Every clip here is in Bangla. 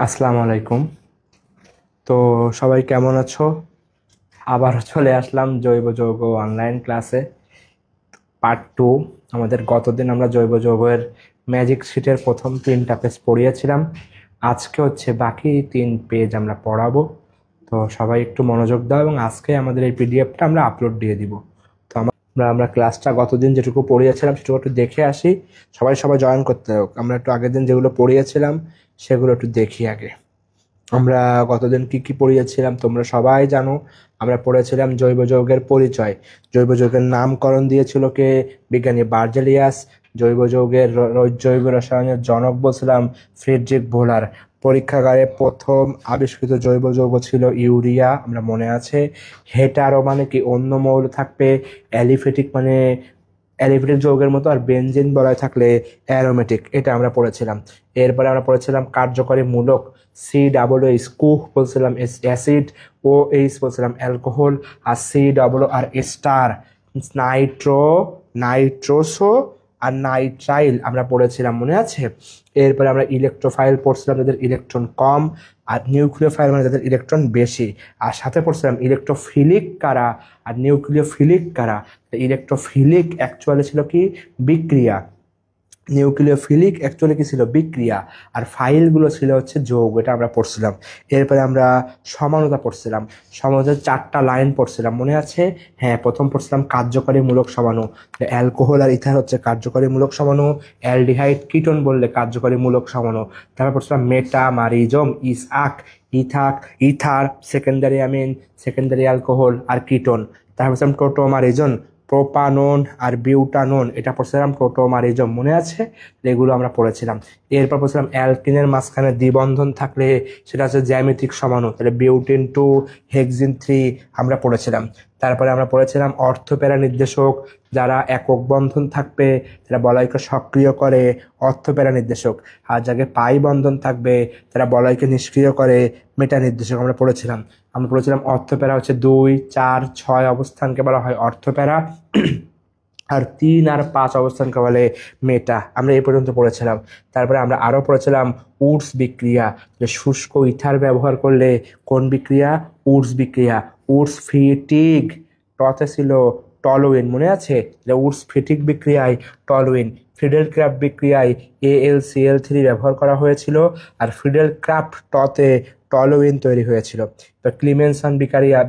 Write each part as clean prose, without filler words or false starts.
আসসালামু আলাইকুম। তো সবাই কেমন আছো? আবার চলে আসলাম জৈব যৌগ অনলাইন ক্লাসে, পার্ট 2। আমাদের গতদিন আমরা জৈব যৌগের ম্যাজিক শিটের প্রথম 3টা পেজ পড়িয়েছিলাম। আজকে হচ্ছে বাকি 3 পেজ আমরা পড়াবো। তো সবাই একটু মনোযোগ দাও এবং আজকে আমাদের এই পিডিএফটা আমরা আপলোড দিয়ে দিব। তো আমরা ক্লাসটা গতদিন যেটুকু পড়িয়েছিলাম সেটুকু একটু দেখে আসি। সবাই সবাই জয়েন করতে হোক। আমরা একটু আগের দিন যেগুলো পড়িয়েছিলাম সেগুলো একটু দেখি আগে। আমরা গতদিন কি কি পড়িয়েছিলাম তোমরা সবাই জানো। আমরা পড়েছিলাম জৈব যৌগের পরিচয়, জৈব যৌগের নামকরণ দিয়েছিল কে? বিজ্ঞানী বার্জেলিয়াস। জৈব যৌগের জৈব রসায়নের জনক বলছিলাম ফ্রেডরিক ভোলার। পরীক্ষাগারে প্রথম আবিষ্কৃত জৈব যৌগ ছিল ইউরিয়া, আমরা মনে আছে। হেটারো মানে কি? অন্য মৌল থাকবে। অ্যালিফেটিক মানে অ্যালিফেটিক যৌগের মতো, আর বেনজিন বলয় থাকলে অ্যারোমেটিক। এটা আমরা পড়েছিলাম। এরপরে আমরা পড়েছিলাম কার্যকরী মূলক। COOH কুহ বলছিলাম অ্যাসিড, OH বলছিলাম অ্যালকোহল, আর COO আর স্টার নাইট্রোসো আর নাইট্রাইল আমরা পড়েছিলাম, মনে আছে। এরপরে আমরা ইলেকট্রোফাইল পড়ছিলাম, যাদের ইলেকট্রন কম, আর নিউক্লিওফাইল মানে যাদের ইলেকট্রন বেশি। আর সাথে পড়ছিলাম ইলেকট্রোফিলিক কারা আর নিউক্লিওফিলিক কারা। ইলেকট্রোফিলিক অ্যাকচুয়ালি ছিল কি? বিক্রিয়া। নিউক্লিওফিলিক অ্যাকচুয়ালি কি ছিল? বিক্রিয়া। আর ফাইলগুলো ছিল হচ্ছে যৌগ। এটা আমরা পড়ছিলাম। এরপরে আমরা সমানতা পড়ছিলাম। সমানতার 4টা লাইন পড়ছিলাম, মনে আছে? হ্যাঁ, প্রথম পড়ছিলাম কার্যকরী মূলক সমাণু। অ্যালকোহল আর ইথার হচ্ছে কার্যকরী মূলক সমাণু। অ্যালডিহাইড কিটোন বললে কার্যকরী মূলক সমাণু। তারপর পড়ছিলাম মেটামারিজম, ইথাক ether secondary amine, secondary alcohol আর কিটোন। তারপর পড়ছিলাম টোটোমারিজন, প্রোপানন আর বিউটানন। এটা পড়ছিলাম টোটোমারিজম, মনে আছে? এগুলো আমরা পড়েছিলাম। এরপর পড়ছিলাম অ্যালকিনের মাঝখানে দ্বিবন্ধন থাকলে সেটা হচ্ছে জ্যামিতিক সমাণু, তাহলে বিউটেন 2 হেক্সিন 3 আমরা পড়েছিলাম। তারপরে আমরা পড়েছিলাম অর্থপ্যারা নির্দেশক, যারা একক বন্ধন থাকবে তারা বলয়কে সক্রিয় করে, অর্থপ্যারা নির্দেশক। আর যাকে পাই বন্ধন থাকবে তারা বলয়কে নিষ্ক্রিয় করে, মেটা নির্দেশক আমরা পড়েছিলাম। আমরা পড়েছিলাম অর্থপ্যারা হচ্ছে 2, 4, 6 অবস্থানকে বলা হয় অর্থপ্যারা, আর 3 আর 5 অবস্থানকে বলে মেটা। আমরা এই পর্যন্ত পড়েছিলাম। তারপরে আমরা আরো পড়েছিলাম উডস বিক্রিয়া। শুষ্ক ইথার ব্যবহার করলে কোন বিক্রিয়া? উডস বিক্রিয়া। উডস ফিটিক, টতে ছিল টলুইন, মনে আছে? উডস ফিটিক বিক্রিয়ায় টলুইন। ফ্রিডেল ক্রাফট বিক্রিয়ায় AlCl3 ব্যবহার করা হয়েছিল, আর ফ্রিডেল ক্রাফট টতে টলুইন তৈরি হয়েছিল। তো ক্লিমেনসন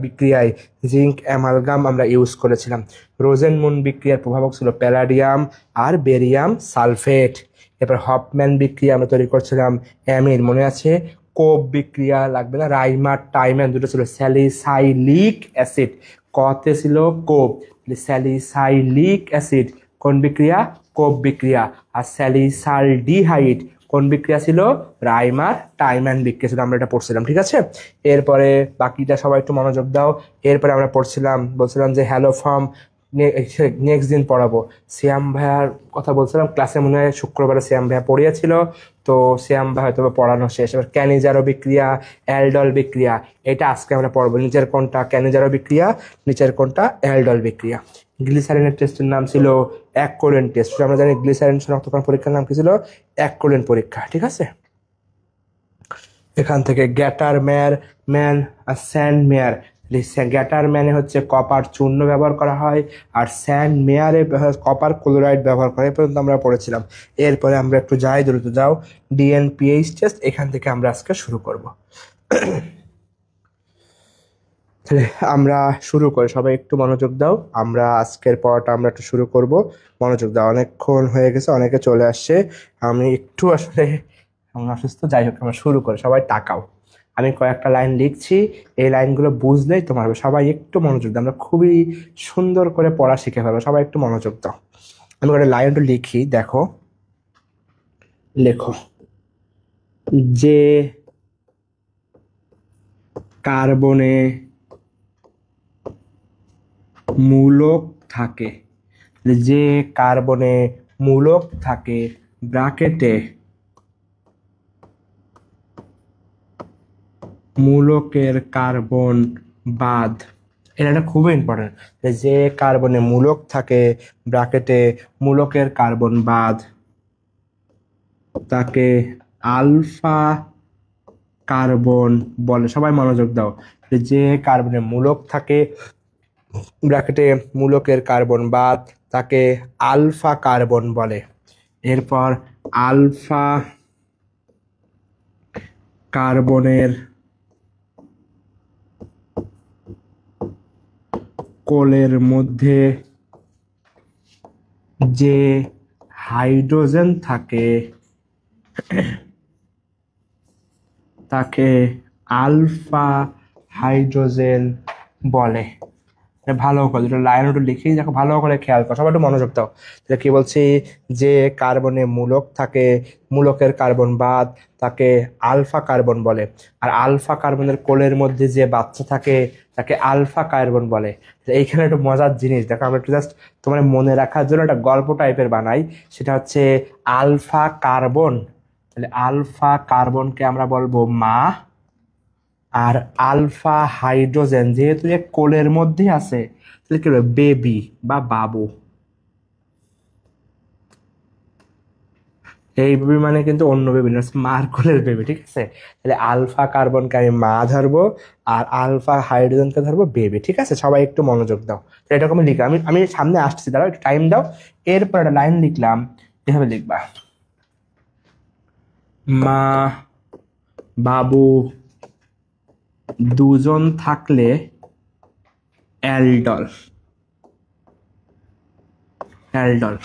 বিক্রিয়ায় জিঙ্ক অ্যামালগাম আমরা ইউজ করেছিলাম। রোজেনমুন বিক্রিয়ার প্রভাবক ছিল প্যালাডিয়াম আর বেরিয়াম সালফেট। এরপর হফম্যান বিক্রিয়া আমরা তৈরি করছিলাম অ্যামিন, মনে আছে? কোপ বিক্রিয়া লাগবে না, রাইমার টাইম্যান দুটো ছিল স্যালিসাইলিক অ্যাসিড। কতে ছিল কোপ, স্যালিসাইলিক অ্যাসিড কোন বিক্রিয়া? কোপ বিক্রিয়া। আর স্যালিসালডিহাইড কোন বিক্রিয়া ছিল? রাইমার টাইম্যান বিক্রিয়া ছিল। আমরা এটা পড়ছিলাম, ঠিক আছে। এরপরে বাকিটা সবাই একটু মনোযোগ দাও। এরপরে আমরা বলছিলাম যে হ্যালো ফর্ম নেক্সট দিন পড়াবো। শ্যাম ভাইয়ার কথা বলছিলাম ক্লাসে, মনে হয় শুক্রবারে শ্যাম ভাইয়া পড়িয়েছিল। তো শ্যাম ভাই হয়তো পড়ানো শেষ। এবার ক্যানিজারো বিক্রিয়া, অ্যালডল বিক্রিয়া, এটা আজকে আমরা পড়বো। নিচের কোনটা ক্যানিজারো বিক্রিয়া, নিচের কোনটা অ্যালডল বিক্রিয়া। গ্লিসারিনের টেস্টের নাম ছিল অ্যাকোলেন টেস্ট। আমরা জানি গ্লিসারিন শনাক্তকরণ পরীক্ষার নাম কি ছিল? অ্যাকোলেন পরীক্ষা, ঠিক আছে। এখান থেকে গ্যাটার ম্যান আর স্যান্ড মেয়ার। গ্যাটার ম্যানে হচ্ছে কপার চূর্ণ ব্যবহার করা হয়, আর স্যান্ড মেয়ারে কপার ক্লোরাইড ব্যবহার করা হয়। পর্যন্ত আমরা পড়েছিলাম। এরপরে আমরা একটু যাই, দ্রুত যাও। DNPH টেস্ট, এখান থেকে আমরা আজকে শুরু করব। আমরা শুরু করি, সবাই একটু মনোযোগ দাও। আমরা আজকের পড়াটা আমরা একটু শুরু করব, মনোযোগ দাও। অনেকক্ষণ হয়ে গেছে, অনেকে চলে আসছে। আমি একটু আসলে অসুস্থ, যাই হোক আমরা শুরু করি। সবাই তাকাও, আমি কয়েকটা লাইন লিখছি, এই লাইনগুলো বুঝলেই তোমার হবে। সবাই একটু মনোযোগ দাও, আমরা খুবই সুন্দর করে পড়া শিখে ফেলবো। সবাই একটু মনোযোগ দাও। আমি একটা লাইনটা লিখি, দেখো। লেখো, যে কার্বনে মূলক থাকে, যে কার্বনে মূলক থাকে, ব্র্যাকেটে মূলকের কার্বন বাদ। এটা খুবই ইম্পর্টেন্ট। যে কার্বনে মূলক থাকে, ব্র্যাকেটে মূলকের কার্বন বাদ, তাকে আলফা কার্বন বলে। সবাই মনোযোগ দাও, যে কার্বনে মূলক থাকে ব্র্যাকেটে মূলকের কার্বন বাদ তাকে আলফা কার্বন বলে। এরপর আলফা কার্বনের কোলের মধ্যে যে হাইড্রোজেন থাকে তাকে আলফা হাইড্রোজেন বলে। ভালো করে দুটো লাইন একটু লিখেই দেখো, ভালো করে খেয়াল করো, সবাই একটু মনোযোগ দাও। তাহলে কি বলছি, যে কার্বনে মূলক থাকে মূলকের কার্বন বাদ তাকে আলফা কার্বন বলে, আর আলফা কার্বনের কোলের মধ্যে যে বাচ্চা থাকে তাকে আলফা কার্বন বলে। এইখানে একটু মজার জিনিস দেখো, আমরা একটু জাস্ট তোমার মনে রাখার জন্য একটা গল্প টাইপের বানাই, সেটা হচ্ছে আলফা কার্বন। তাহলে আলফা কার্বনকে আমরা বলবো মা, আর আলফা হাইড্রোজেন যেহেতু কোলের মধ্যে আছে তাহলে কি বলবো, বেবি বা বাবু। এই বেবি মানে কিন্তু অন্য বেবি না, মার কোলের বেবি, ঠিক আছে? তাহলে আলফা কার্বনকে আমি মা ধরবো আর আলফা হাইড্রোজেনকে ধরবো বেবি, ঠিক আছে? সবাই একটু মনোযোগ দাও। এরকম লিখা আমি আমি সামনে আসছি, দাঁড়াও একটু টাইম দাও। এরপর একটা লাইন লিখলাম, এভাবে লিখবা, মা বাবু দুজন থাকলে অ্যালডল। অ্যালডল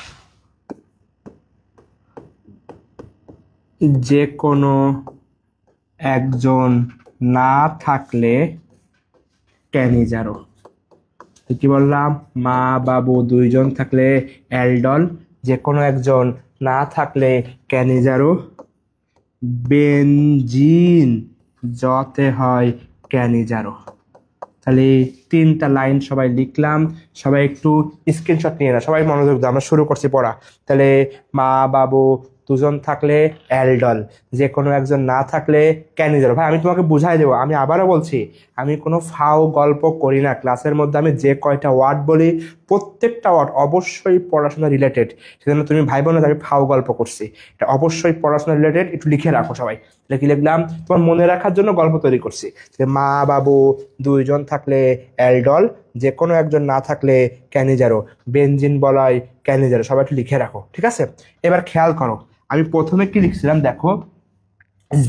যে কোনো একজন না থাকলে ক্যানিজারো। কি বললাম, মা বাবু দুইজন থাকলে অ্যালডল, যে কোনো একজন না থাকলে ক্যানিজারো, বেনজিন যতে হয় ক্যানিজারো। তাহলে তিনটা লাইন সবাই লিখলাম, সবাই একটু স্ক্রিনশট নিয়ে না, সবাই মনোযোগ দাও, আমরা শুরু করছি পড়া। তাহলে মা বাবু দুজন থাকলে অ্যালডল, যে কোনো একজন না থাকলে ক্যানিজারো। ভাই আমি তোমাকে বুঝাই দেবো, আমি আবারও বলছি, আমি কোনো ফাও গল্প করি না ক্লাসের মধ্যে। আমি যে কয়টা ওয়ার্ড বলি প্রত্যেকটা ওয়ার্ড অবশ্যই পড়াশোনা রিলেটেড, সেজন্য তুমি ভাই বোন আমি ফাও গল্প করছি, এটা অবশ্যই পড়াশোনা রিলেটেড, একটু লিখে রাখো সবাই। তাহলে কি লিখলাম, তোমার মনে রাখার জন্য গল্প তৈরি করছি। মা বাবু দুইজন থাকলে অ্যালডল, যে কোনো একজন না থাকলে ক্যানিজারো, বেনজিন বলায় ক্যানিজারো। সবাই একটু লিখে রাখো, ঠিক আছে? এবার খেয়াল করো, আমি প্রথমে কি লিখছিলাম দেখো,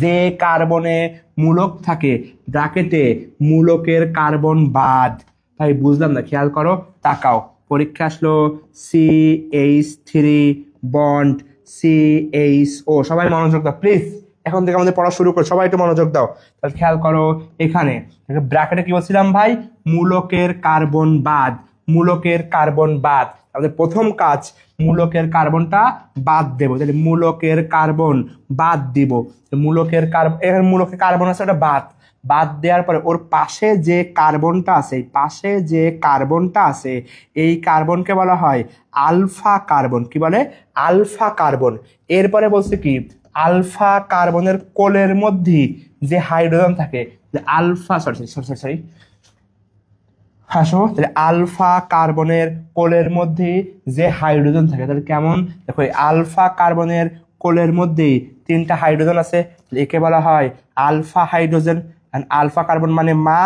যে কার্বনে মূলক থাকে ব্র্যাকেটে মূলকের কার্বন বাদ। ভাই বুঝলাম না, খেয়াল করো, তাকাও, পরীক্ষা আসলো CH3 বন্ড CHO। সবাই মনোযোগ দাও প্লিজ, এখন থেকে আমাদের পড়া শুরু করো, সবাই একটু মনোযোগ দাও। তাহলে খেয়াল করো, এখানে ব্র্যাকেটে কি বলছিলাম ভাই, মূলকের কার্বন বাদ। মূলকের কার্বন বাদ, আমাদের প্রথম কাজ মূলকের কার্বনটা বাদ দেবো। তাহলে মূলকের কার্বন বাদ দিব, মূলকের কার্বন, এখানে মূলকের কার্বন আছে, ওটা বাদ। বাদ দেওয়ার পরে ওর পাশে যে কার্বনটা আছে, পাশে যে কার্বনটা আছে, এই কার্বনকে বলা হয় আলফা কার্বন। কি বলে, আলফা কার্বন। এরপরে বলছে কি, আলফা কার্বনের কোলের মধ্যে যে হাইড্রোজেন থাকে, আলফা সরি হাসো, তাহলে আলফা কার্বনের কোলের মধ্যে যে হাইড্রোজেন থাকে, তাহলে কেমন দেখো, আলফা কার্বনের কোলের মধ্যে তিনটা হাইড্রোজেন আছে, একে বলা হয় আলফা হাইড্রোজেন। আলফা কার্বন মানে মা,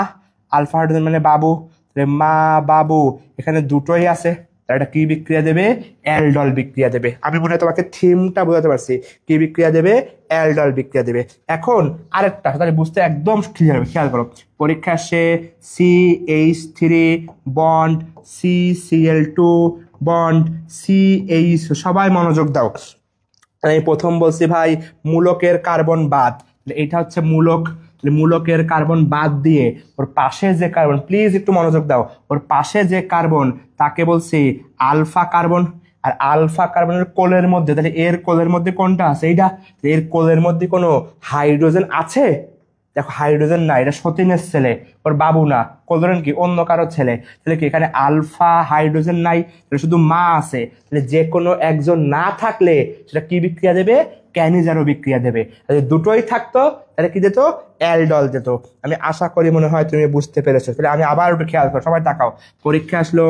আলফা হাইড্রোজেন মানে বাবু। তাহলে মা বাবু এখানে দুটোই আছে, এটা কি বিক্রিয়া দেবে, অ্যালডল বিক্রিয়া দেবে। আমি মনে হয় তোমাকে থিমটা বোঝাতে পারছি, কি বিক্রিয়া দেবে, অ্যালডল বিক্রিয়া দেবে। এখন আরেকটা তাহলে বুঝতে একদম ক্লিয়ার হবে, খেয়াল করো, পরীক্ষা আসে CH3 bond CCl2 bond CH। সবাই মনোযোগ দাও, আমি প্রথম বলছি ভাই মূলকের কার্বন বাদ, এটা হচ্ছে মূলক, মূলকের কার্বন বাদ দিয়ে ওর পাশে যে কার্বন, প্লিজ একটু মনোযোগ দাও, ওর পাশে যে কার্বন তাকে বলছি আলফা কার্বন। আর আলফা কার্বনের কোলের মধ্যে, তাহলে এর কোলের মধ্যে কোনটা আছে, এইটা। এর কোলের মধ্যে কোনো হাইড্রোজেন আছে, দেখো হাইড্রোজেন না, এটা সতীনের ছেলে, ওর বাবু না, কোলরেন কি অন্য কারো ছেলে। তাহলে কি এখানে আলফা হাইড্রোজেন নাই, তাহলে শুধু মা আছে। তাহলে যে কোনো একজন না থাকলে সেটা কি বিক্রিয়া দেবে, ক্যানিজারো বিক্রিয়া দেবে। তাহলে দুটোই থাকতো তাহলে কি যেত, অ্যালডল যেত। আমি আশা করি মনে হয় তুমি বুঝতে পেরেছো। তাহলে আমি আবার একটু খেয়াল করো, সবাই তাকাও, পরীক্ষা আসলো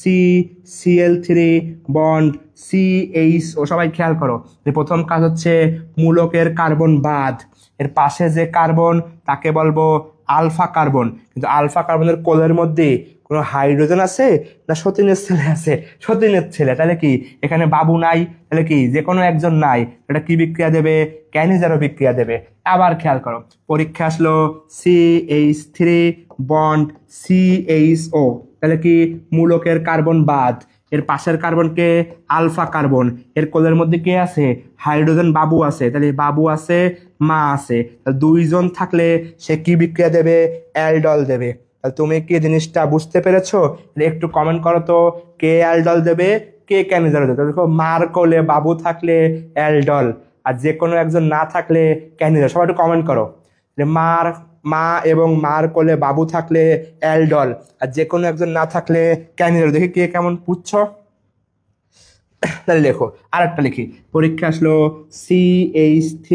CCl3 বন্ড CHO। সবাই খেয়াল করো, প্রথম কাজ হচ্ছে মূলকের কার্বন বাদ, এর পাশে যে কার্বন তাকে বলবো আলফা কার্বন। কিন্তু আলফা কার্বনের কোলের মধ্যে কোনো হাইড্রোজেন আছে না সতীনের ছেলে আছে? সতীনের ছেলে, তাহলে কি এখানে বাবু নাই, তাহলে কি যে কোনো একজন নাই, এটা কি বিক্রিয়া দেবে? ক্যানিজারো বিক্রিয়া দেবে। আবার খেয়াল করো, পরীক্ষা আসলো CH3 বন্ড CHO, তাহলে কি মূলকের কার্বন বাদ, এর পাশের কার্বনকে আলফা কার্বন, এর কোলের মধ্যে কে আছে? হাইড্রোজেন বাবু আছে, তাহলে বাবু আছে, মা আছে, দুইজন থাকলে সে কি বিক্রিয়া দেবে? অ্যালডল দেবে। তাহলে তুমি কি জিনিসটা বুঝতে পেরেছো? একটু কমেন্ট করো তো, কে অ্যালডল দেবে, কে ক্যানিজারো দেবে। দেখো, মার কোলে বাবু থাকলে অ্যালডল, আর যে কোনো একজন না থাকলে ক্যানিজারো। সবাই একটু কমেন্ট করো যে মা এবং মার কোলে বাবু থাকলে অ্যালডল, আর যে কোনো একজন না থাকলে ক্যানিজারো। দেখি কে কেমন বুঝছো। তাহলে লেখো, আর একটা লিখি, পরীক্ষা আসলো CH3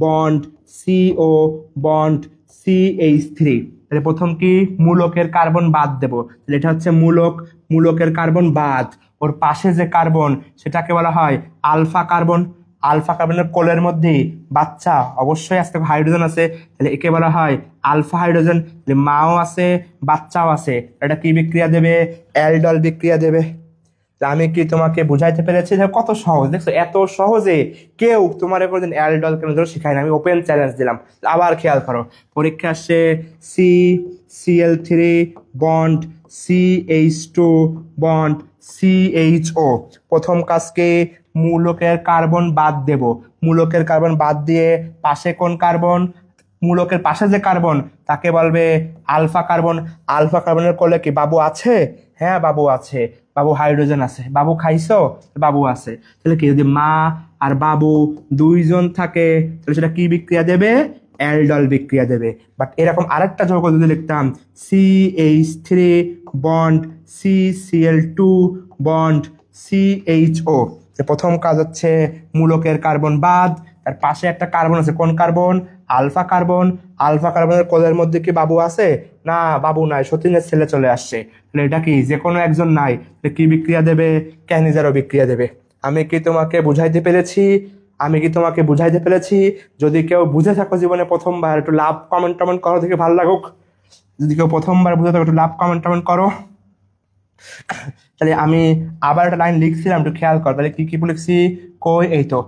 bond CO bond CH3, তাহলে প্রথম কি মূলকের কার্বন বাদ দেব, তাহলে এটা হচ্ছে মূলকের কার্বন বাদ, ওর পাশে যে কার্বন সেটাকে বলা হয় আলফা কার্বন। আলফা কার্বনের কোলের মধ্যে বাচ্চা অবশ্যই আজকে হাইড্রোজেন আছে, তাহলে একে বলা হয় আলফা হাইড্রোজেন। মাও আছে, বাচ্চাও আছে, এটা কি বিক্রিয়া দেবে? অ্যালডল বিক্রিয়া দেবে। আমি কি তোমাকে বুঝাইতে পেরেছি? কত সহজ, দেখছো এত সহজে কেউ তোমার কোনোদিন অ্যালডল কেন শিখায় না। আমি ওপেন চ্যালেঞ্জ দিলাম। আবার খেয়াল করো, পরীক্ষা আসছে CCl3 bond CH2 bond CHO। প্রথম কাজকে মূলকের কার্বন বাদ দেব, মূলকের কার্বন বাদ দিয়ে পাশে কোন কার্বন? মূলকের পাশে যে কার্বন তাকে বলবে আলফা কার্বন। আলফা কার্বনের কোলে কি বাবু আছে? হ্যাঁ বাবু আছে, বাবু হাইড্রোজেন আছে। বাবু খাইছো? বাবু আছে। তাহলে কি যদি মা আর বাবু দুইজন থাকে তাহলে সেটা কি বিক্রিয়া দেবে? অ্যালডল বিক্রিয়া দেবে। বাট এরকম আরেকটা যৌগ যদি লিখতাম CH3 bond CCl2 bond CHO, প্রথম কাজ হচ্ছে মূলকের কার্বন বাদ, তার পাশে একটা কার্বন আছে, কোন কার্বন? Alpha carbon. আলফা কার্বনের কোলের মধ্যে কি বাবু আছে? না, বাবু নাই, সতীনের ছেলে চলে আসছে, তাহলে এটা কি যে কোনো একজন নাই, কি বিক্রিয়া দেবে? ক্যানিজারো বিক্রিয়া দেবে। আমি কি তোমাকে বুঝাইতে পেরেছি? যদি কেউ বুঝে থাকো জীবনে প্রথমবার, একটু লাভ কমেন্ট করো, দেখে ভালো লাগুক। যদি কেউ প্রথমবার বুঝে থাকো একটু লাভ কমেন্ট করো। তাহলে আমি আবার একটা লাইন লিখছিলাম, একটু খেয়াল কর। তাহলে কি লিখছি? কই, এই তো,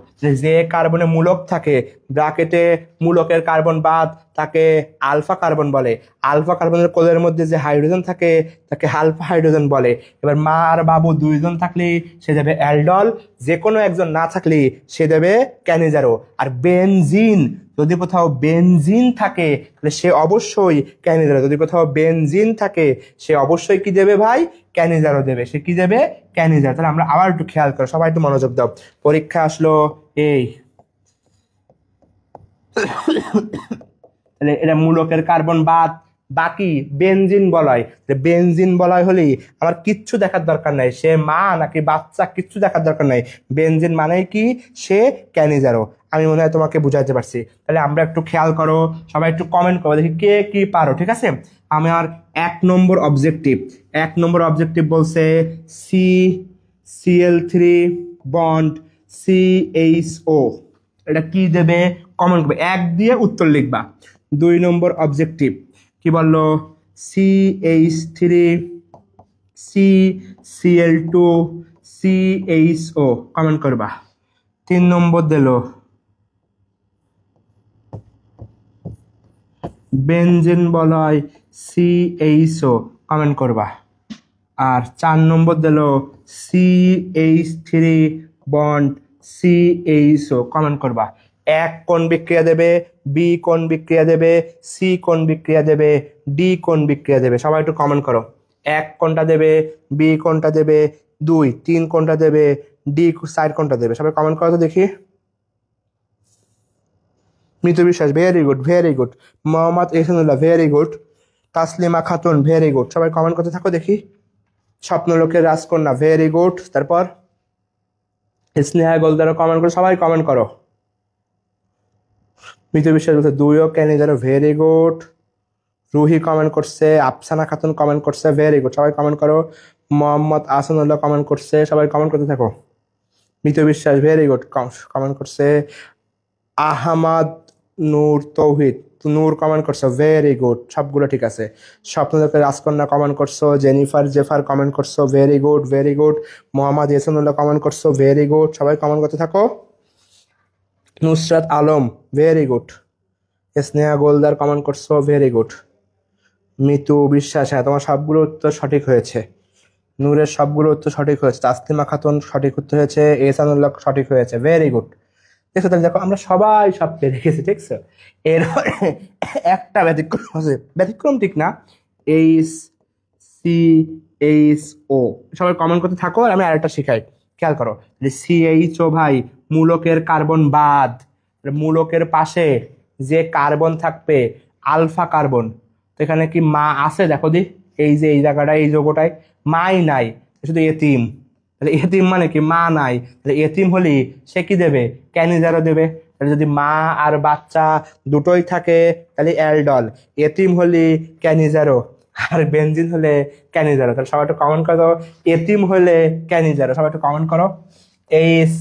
যে কার্বনে মূলক থাকে ব্র্যাকেটে মূলকের কার্বন বাদ তাকে আলফা কার্বন বলে। আলফা কার্বনের কোলের মধ্যে যে হাইড্রোজেন থাকে তাকে আলফা হাইড্রোজেন বলে। এবার মা আর বাবু দুইজন থাকলে সে দেবে অ্যালডল, যে কোনো একজন না থাকলে সে দেবে ক্যানিজারো। আর বেনজিন, যদি কোথাও বেনজিন থাকে তাহলে সে অবশ্যই ক্যানিজারো। যদি কোথাও বেনজিন থাকে সে অবশ্যই কি দেবে ভাই? ক্যানিজারো দেবে। সে কি দেবে? ক্যানিজারো। তাহলে আমরা আবার একটু খেয়াল করো, সবাই একটু মনোযোগ দাও। পরীক্ষা আসলো এই, তাহলে এটা মূলকের কার্বন বাদ, বাকি বেনজিন বলয়। বেনজিন বলয় হলেই আমার কিচ্ছু দেখার দরকার নাই, সে মা নাকি বাচ্চা কিচ্ছু দেখার দরকার নাই। বেনজিন মানে কি? সে ক্যানিজারো। আমি মনে হয় তোমাকে বুঝাইতে পারছি। তাহলে আমরা একটু খেয়াল করো, সবাই একটু কমেন্ট করো, দেখি কে কি পারো। ঠিক আছে, আমার 1 নম্বর অবজেক্টিভ বলছে CCl3 বন্ড CHO, এটা কি দেবে? কমেন্ট করবে, 1 দিয়ে উত্তর লিখবা। 2 নম্বর অবজেক্টিভ কি বললো? CH3 CCl2 CHO, কমেন্ট করবা। 3 নম্বর দিল বেনজিন বলয় CHO, কমেন্ট করবা। আর 4 নম্বর দিল CH3 বন্ড CHO, কমেন্ট করবা। 1 কোন বিক্রিয়া দেবে, B কোন বিক্রিয়া দেবে, C কোন বিক্রিয়া দেবে, D কোন বিক্রিয়া দেবে? সবাই একটু কমেন্ট করো। 1 কোনটা দেবে, B কোনটা দেবে, 2 3 কোনটা দেবে, D 4 কোনটা দেবে? সবাই কমেন্ট করো তো দেখি। মৃত বিশ্বাস, very good. Mohammad Ehsanullah, very good. Taslima Khatun, very good. সবাই কমেন্ট করতে থাকো দেখি। স্বপ্নলোকের রাজকন্যা, ভেরি গুড। তারপর স্নেহা গোলদারও কমেন্ট করো, সবাই কমেন্ট করো। মৃত বিশ্বাস বলছে 2ও Cannizzaro, very good. Ruhi comment করছে, আফসানা খাতুন কমেন্ট করছে, ভেরি গুড। সবাই কমেন্ট করো। মোহাম্মদ আহসানুল্লাহ কমেন্ট করছে, সবাই কমেন্ট করতে থাকো। মৃত বিশ্বাস, ভেরি গুড, কমেন্ট করছে। আহমাদ নূর তৌহিদ, নূর কমেন্ট করছো, ভেরি গুড, সবগুলো ঠিক আছে। স্বপ্নদেরকে রাজকন্যা কমেন্ট করছো, জেনিফার জেফার কমেন্ট করছো, very good very good. Mohammad Ihsanullah comment করছো, ভেরি গুড, সবাই কমেন্ট করতে থাকো। Nusrat Alam, very good. Sneha Goldar comment করছো, ভেরি গুড। মিতু বিশ্বাস, হ্যাঁ তোমার সবগুলো উত্তর সঠিক হয়েছে। নূরের সবগুলো উত্তর সঠিক হয়েছে। তাসলিমা খাতুন সঠিক উত্তর হয়েছে। এহসানুল্লাহ সঠিক হয়েছে, ভেরি গুড। দেখো তাহলে দেখো আমরা সবাই সব পেয়ে রেখেছি, ঠিক আছে। এরপরে একটা ব্যতিক্রম আছে, ব্যতিক্রম ঠিক না, এইচ সি এইচ ও, সবাই কমেন্ট করতে থাকো আর আমি আরেকটা শিখাই। খেয়াল করো, সিএইচ ও ভাই মূলকের কার্বন বাদ, মূলকের পাশে যে কার্বন থাকবে আলফা কার্বন, তো এখানে কি মা আছে দেখো দি, এই যে এই জায়গাটায় এই যোগটায় মাই নাই, শুধু এতিম। তাহলে এতিম মানে কি মা নাই, তাহলে এতিম হলি সে কি দেবে, ক্যানিজারও দেবে। তাহলে যদি মা আর বাচ্চা দুটোই থাকে তাহলে অ্যালডল, এতিম হলি ক্যানিজারো, আর বেনজিন হলে ক্যানিজারো। তাহলে সবাই একটু কমেন্ট করো, এতিম হলে ক্যানিজারো, সবাই একটু কমেন্ট করো। এইচ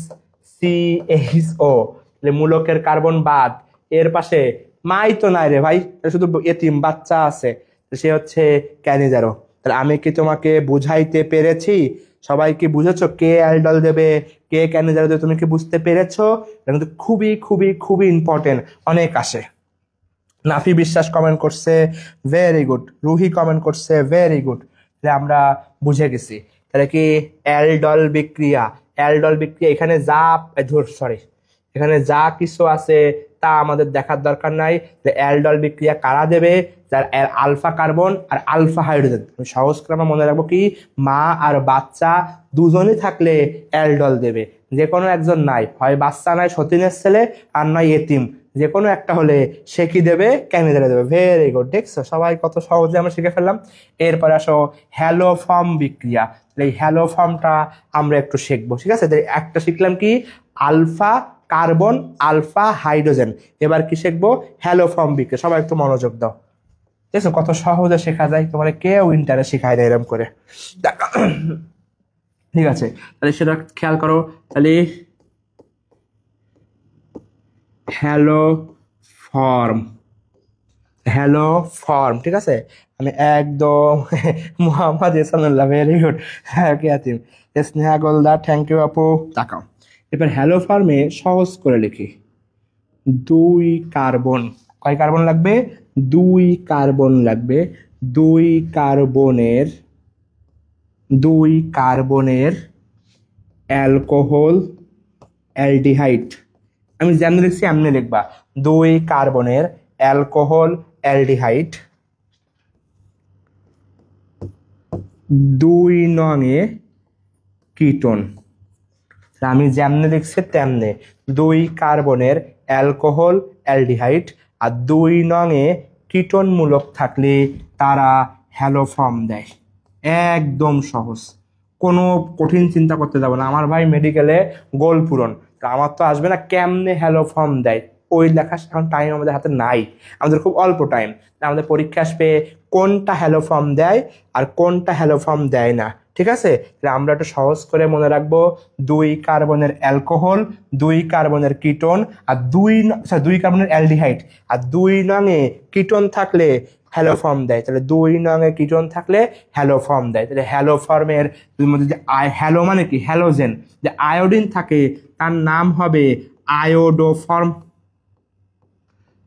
সি এইচ ও, মূলকের কার্বন বাদ, এর পাশে মাই তো নাই রে ভাই, শুধু এতিম বাচ্চা আছে, সে হচ্ছে ক্যানিজারো। তাহলে আমি কি তোমাকে বুঝাইতে পেরেছি? সবাই কি বুঝেছো কে অ্যালডল দেবে কে ক্যানিজারো দেবে? তুমি কি বুঝতে পেরেছো? এটা কিন্তু খুবই খুবই খুবই ইম্পর্টেন্ট, অনেক আসে। নাফি বিশ্বাস কমেন্ট করছে, ভেরি গুড। রুহি কমেন্ট করছে, ভেরি গুড। তাহলে আমরা বুঝে গেছি। তাহলে কি অ্যালডল বিক্রিয়া, অ্যালডল বিক্রিয়া এখানে যা সরি এখানে যা কিছু আছে তা আমাদের দেখার দরকার নাই। অ্যালডল বিক্রিয়া কারা দেবে? যার আলফা কার্বন আর আলফা হাইড্রোজেন। সহজ করে আমরা মনে রাখবো কি, মা আর বাচ্চা দুজনই থাকলে অ্যালডল দেবে। যে কোনো একজন নাই, হয় বাচ্চা নাই সতীনের ছেলে আর নয় এতিম, যে কোনো একটা হলে সে কি দেবে, ক্যানিজারে দেবে। ভেরি গুড, দেখছো সবাই কত সহজে আমরা শিখে ফেললাম। এরপরে আসো হ্যালো ফর্ম বিক্রিয়া। এই হ্যালো ফর্মটা আমরা একটু শিখবো, ঠিক আছে। একটা শিখলাম কি, আলফা কার্বন আলফা হাইড্রোজেন। এবার কি শিখবো, হ্যালো ফর্ম বিক্রিয়া। সবাই একটু মনোযোগ দাও, দেখছো কত সহজে শেখা যায়, তোমার কেউ ইন্টারে শেখায় না এরকম করে। ঠিক আছে, তাহলে সেটা খেয়াল করো। তাহলে হ্যালো ফর্ম, হ্যালো ফর্ম, ঠিক আছে। আমি একদম মোহাম্মদ ইহসানুল্লাহ, ভেরি গুড। হ্যাঁ কে আতিম, স্নেহা গোলদার, থ্যাংক ইউ আপু। তাকাও এবার হ্যালো ফর্মে সহজ করে লিখি, 2 কার্বন, কয় কার্বন লাগবে, 2 কার্বন লাগবে। 2 কার্বনের, 2 কার্বনের অ্যালকোহল অ্যালডিহাইড। আমি যেমনি লিখছি এমনি লিখবা, 2 কার্বনের অ্যালকোহল অ্যালডিহাইড, 2 নঙে কিটোন। আমি যেমনি লিখছি তেমনি, 2 কার্বনের অ্যালকোহল অ্যালডিহাইড আর 2 নঙে কিটোন মূলক থাকলে তারা হ্যালো ফর্ম দেয়। একদম সহজ, কোনো কঠিন চিন্তা করতে যাবো না। আমার ভাই মেডিকেলে গোল পূরণ, আমার তো আসবে না কেমনে হ্যালো ফর্ম দেয়, ওই লেখা এখন টাইম আমাদের হাতে নাই, আমাদের খুব অল্প টাইম। আমাদের পরীক্ষা আসবে কোনটা হ্যালো ফর্ম দেয় আর কোনটা হ্যালো ফর্ম দেয় না, ঠিক আছে। আমরা একটু সহজ করে মনে রাখবো, 2 কার্বনের অ্যালকোহল, 2 কার্বনের কিটোন আর 2 কার্বনের অ্যালডিহাইড আর 2 নঙে কিটোন থাকলে হ্যালো ফর্ম দেয়। তাহলে 2 নঙে কিটোন থাকলে হ্যালো ফর্ম দেয়। তাহলে হ্যালো ফর্মের মধ্যে যে হ্যালো মানে কি, হ্যালোজেন, যে আয়োডিন থাকে তার নাম হবে আয়োডোফর্ম।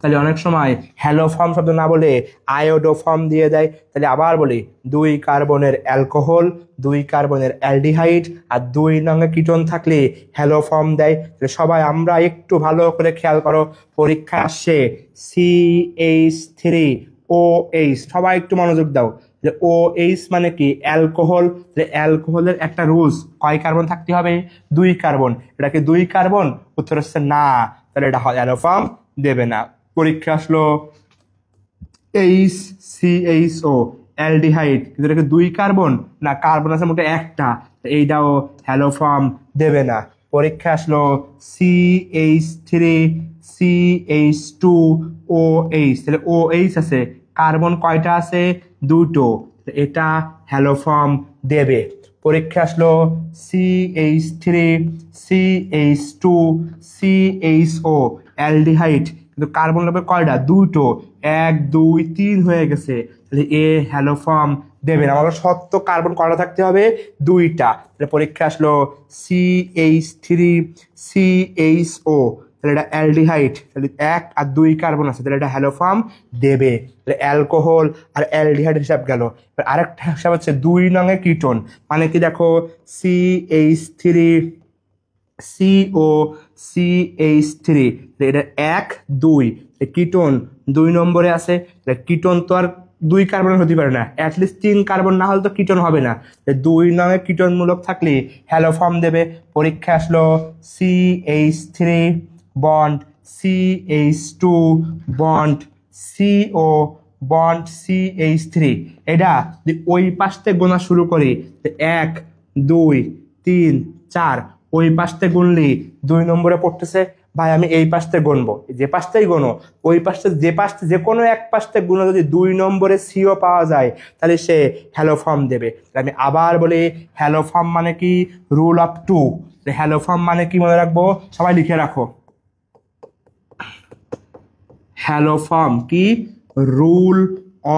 তাহলে অনেক সময় হ্যালো ফর্ম শব্দ না বলে আয়োডোফর্ম দিয়ে দেয়। তাহলে আবার বলি, 2 কার্বনের অ্যালকোহল, 2 কার্বনের অ্যালডিহাইড আর 2 নঙে কিটোন থাকলে হ্যালো ফর্ম দেয়। তাহলে সবাই আমরা একটু ভালো করে খেয়াল করো, পরীক্ষা আসছে CH3OH, সবাই একটু মনোযোগ দাও। যে OH মানে কি, অ্যালকোহল। অ্যালকোহলের একটা রুলস, কয় কার্বন থাকতে হবে, 2 কার্বন। এটা কি 2 কার্বন? উত্তর হচ্ছে না, তাহলে এটা হ্যালো ফর্ম দেবে না। পরীক্ষা আসলো HCHO অ্যালডিহাইড, কিন্তু এটা কি 2 কার্বন না, কার্বন আছে মোটে একটা, এইটাও হ্যালো ফর্ম দেবে না। পরীক্ষা আসলো CH3CH2OH, তাহলে OH আছে, কার্বন কয়টা আছে, 2টো, এটা হ্যালো ফর্ম দেবে। পরীক্ষা আসলো CH3CH2CHO অ্যালডিহাইড, কিন্তু কার্বন লাগবে কয়টা, দুটো, 1 2 3 হয়ে গেছে, তাহলে এ হ্যালো ফর্ম দেবে না। আমার সত্য কার্বন কয়টা থাকতে হবে, দুইটা। তাহলে পরীক্ষা আসলো CH3 CHO, তাহলে এটা অ্যালডিহাইড, তাহলে 1 আর 2 কার্বন আছে, তাহলে এটা হ্যালো ফর্ম দেবে। তাহলে অ্যালকোহল আর অ্যালডিহাইড হিসাব গেল। এবার আরেকটা হিসাব হচ্ছে 2 নঙে কিটোন, মানে কি দেখো CH3 CO CH3, এটা 1 2, কিটোন 2 নম্বরে আছে। কিটোন তো আর 2 কার্বন হতে পারে না, অ্যাটলিস্ট 3 কার্বন না হলে তো কিটোন হবে না। 2 নঙে কিটোন মূলক থাকলে হ্যালো ফর্ম দেবে। পরীক্ষা আসলো CH3 bond CH2 bond CO bond CH3, এটা ওই পাশে গোনা শুরু করি 1 2 3 4, ওই পাশে গুনলি 2 নম্বরে পড়তেছে, ভাই আমি এই পাশে গুনবো, যে পাশটাই গোনো, ওই পাশে যে পাশে যে কোনো এক পাশে গুনো যদি 2 নম্বরে সিও পাওয়া যায় তাহলে সে হ্যালো ফর্ম দেবে। আমি আবার বলি হ্যালো ফর্ম মানে কি, রুল অফ 2। হ্যালো ফর্ম মানে কি মনে রাখবো, সবাই লিখে রাখো, হ্যালো ফর্ম কি, রুল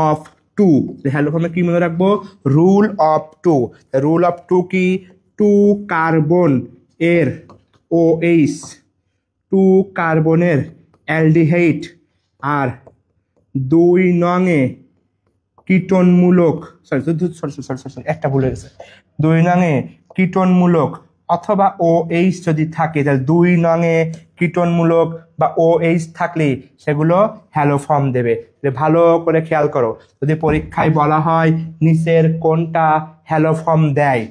অফ 2। হ্যালো ফর্মে কি মনে রাখবো, রুল অফ 2। রুল অফ 2 কি, 2 কার্বন এর OH, 2 কার্বনের অ্যালডিহাইড আর 2 নঙে কীটনমূলক, সরি একটা ভুলে গেছে, 2 নঙে কীটনমূলক অথবা OH যদি থাকে, তাহলে 2 নঙে কীটনমূলক বা OH থাকলে সেগুলো হ্যালো ফর্ম দেবে। ভালো করে খেয়াল করো, যদি পরীক্ষায় বলা হয় নিচের কোনটা হ্যালো ফর্ম দেয়,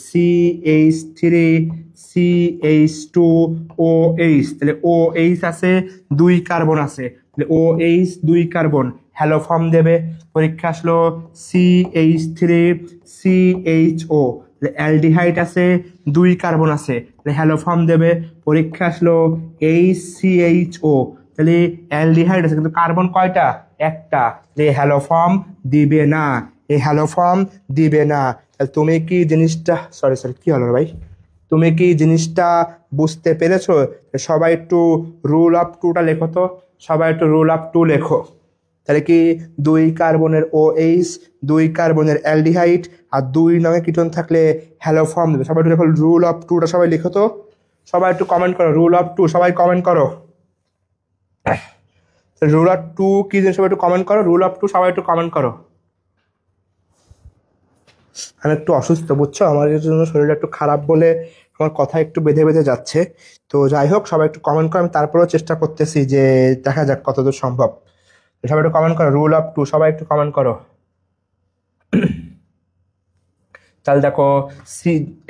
CH3 CH2 OH, তাহলে OH আছে 2 কার্বন আছে, তাহলে OH 2 কার্বন হ্যালো ফর্ম দেবে। পরীক্ষা আসলো CH3 CHO, অ্যালডিহাইড আছে 2 কার্বন আছে, তাহলে হ্যালো ফর্ম দেবে। পরীক্ষা আসলো HCHO, তাহলে অ্যালডিহাইড আছে কিন্তু কার্বন কয়টা, একটা, হ্যালো ফর্ম দিবে না, এই হ্যালো ফর্ম দিবে না। তাহলে তুমি কি জিনিসটা, সরি কি হলো ভাই, তুমি কি জিনিসটা বুঝতে পেরেছো? সবাই একটু রুল অফ 2টা লেখো তো, সবাই একটু রুল অফ 2 লেখো। তাহলে কি 2 কার্বনের OH, 2 কার্বনের অ্যালডিহাইড আর 2 নঙে কিটোন থাকলে হ্যালো ফর্ম দেবে। সবাই একটু দেখো রুল অফ 2টা সবাই লিখো তো, সবাই একটু কমেন্ট করো, রুল অফ 2 সবাই কমেন্ট করো। রুল অফ 2 কি জিনিস সবাই একটু কমেন্ট করো, রুল অফ 2 সবাই একটু কমেন্ট করো। আমি একটু অসুস্থ বুঝছো, আমার জন্য শরীরটা একটু খারাপ বলে আমার কথা একটু বেঁধে বেঁধে যাচ্ছে। তো যাই হোক সবাই একটু কমেন্ট করো, আমি তারপরেও চেষ্টা করতেছি যে দেখা যাক কতদূর সম্ভব। সবাই একটু কমেন্ট করো, রুল অফ 2 সবাই একটু কমেন্ট করো। তাহলে দেখো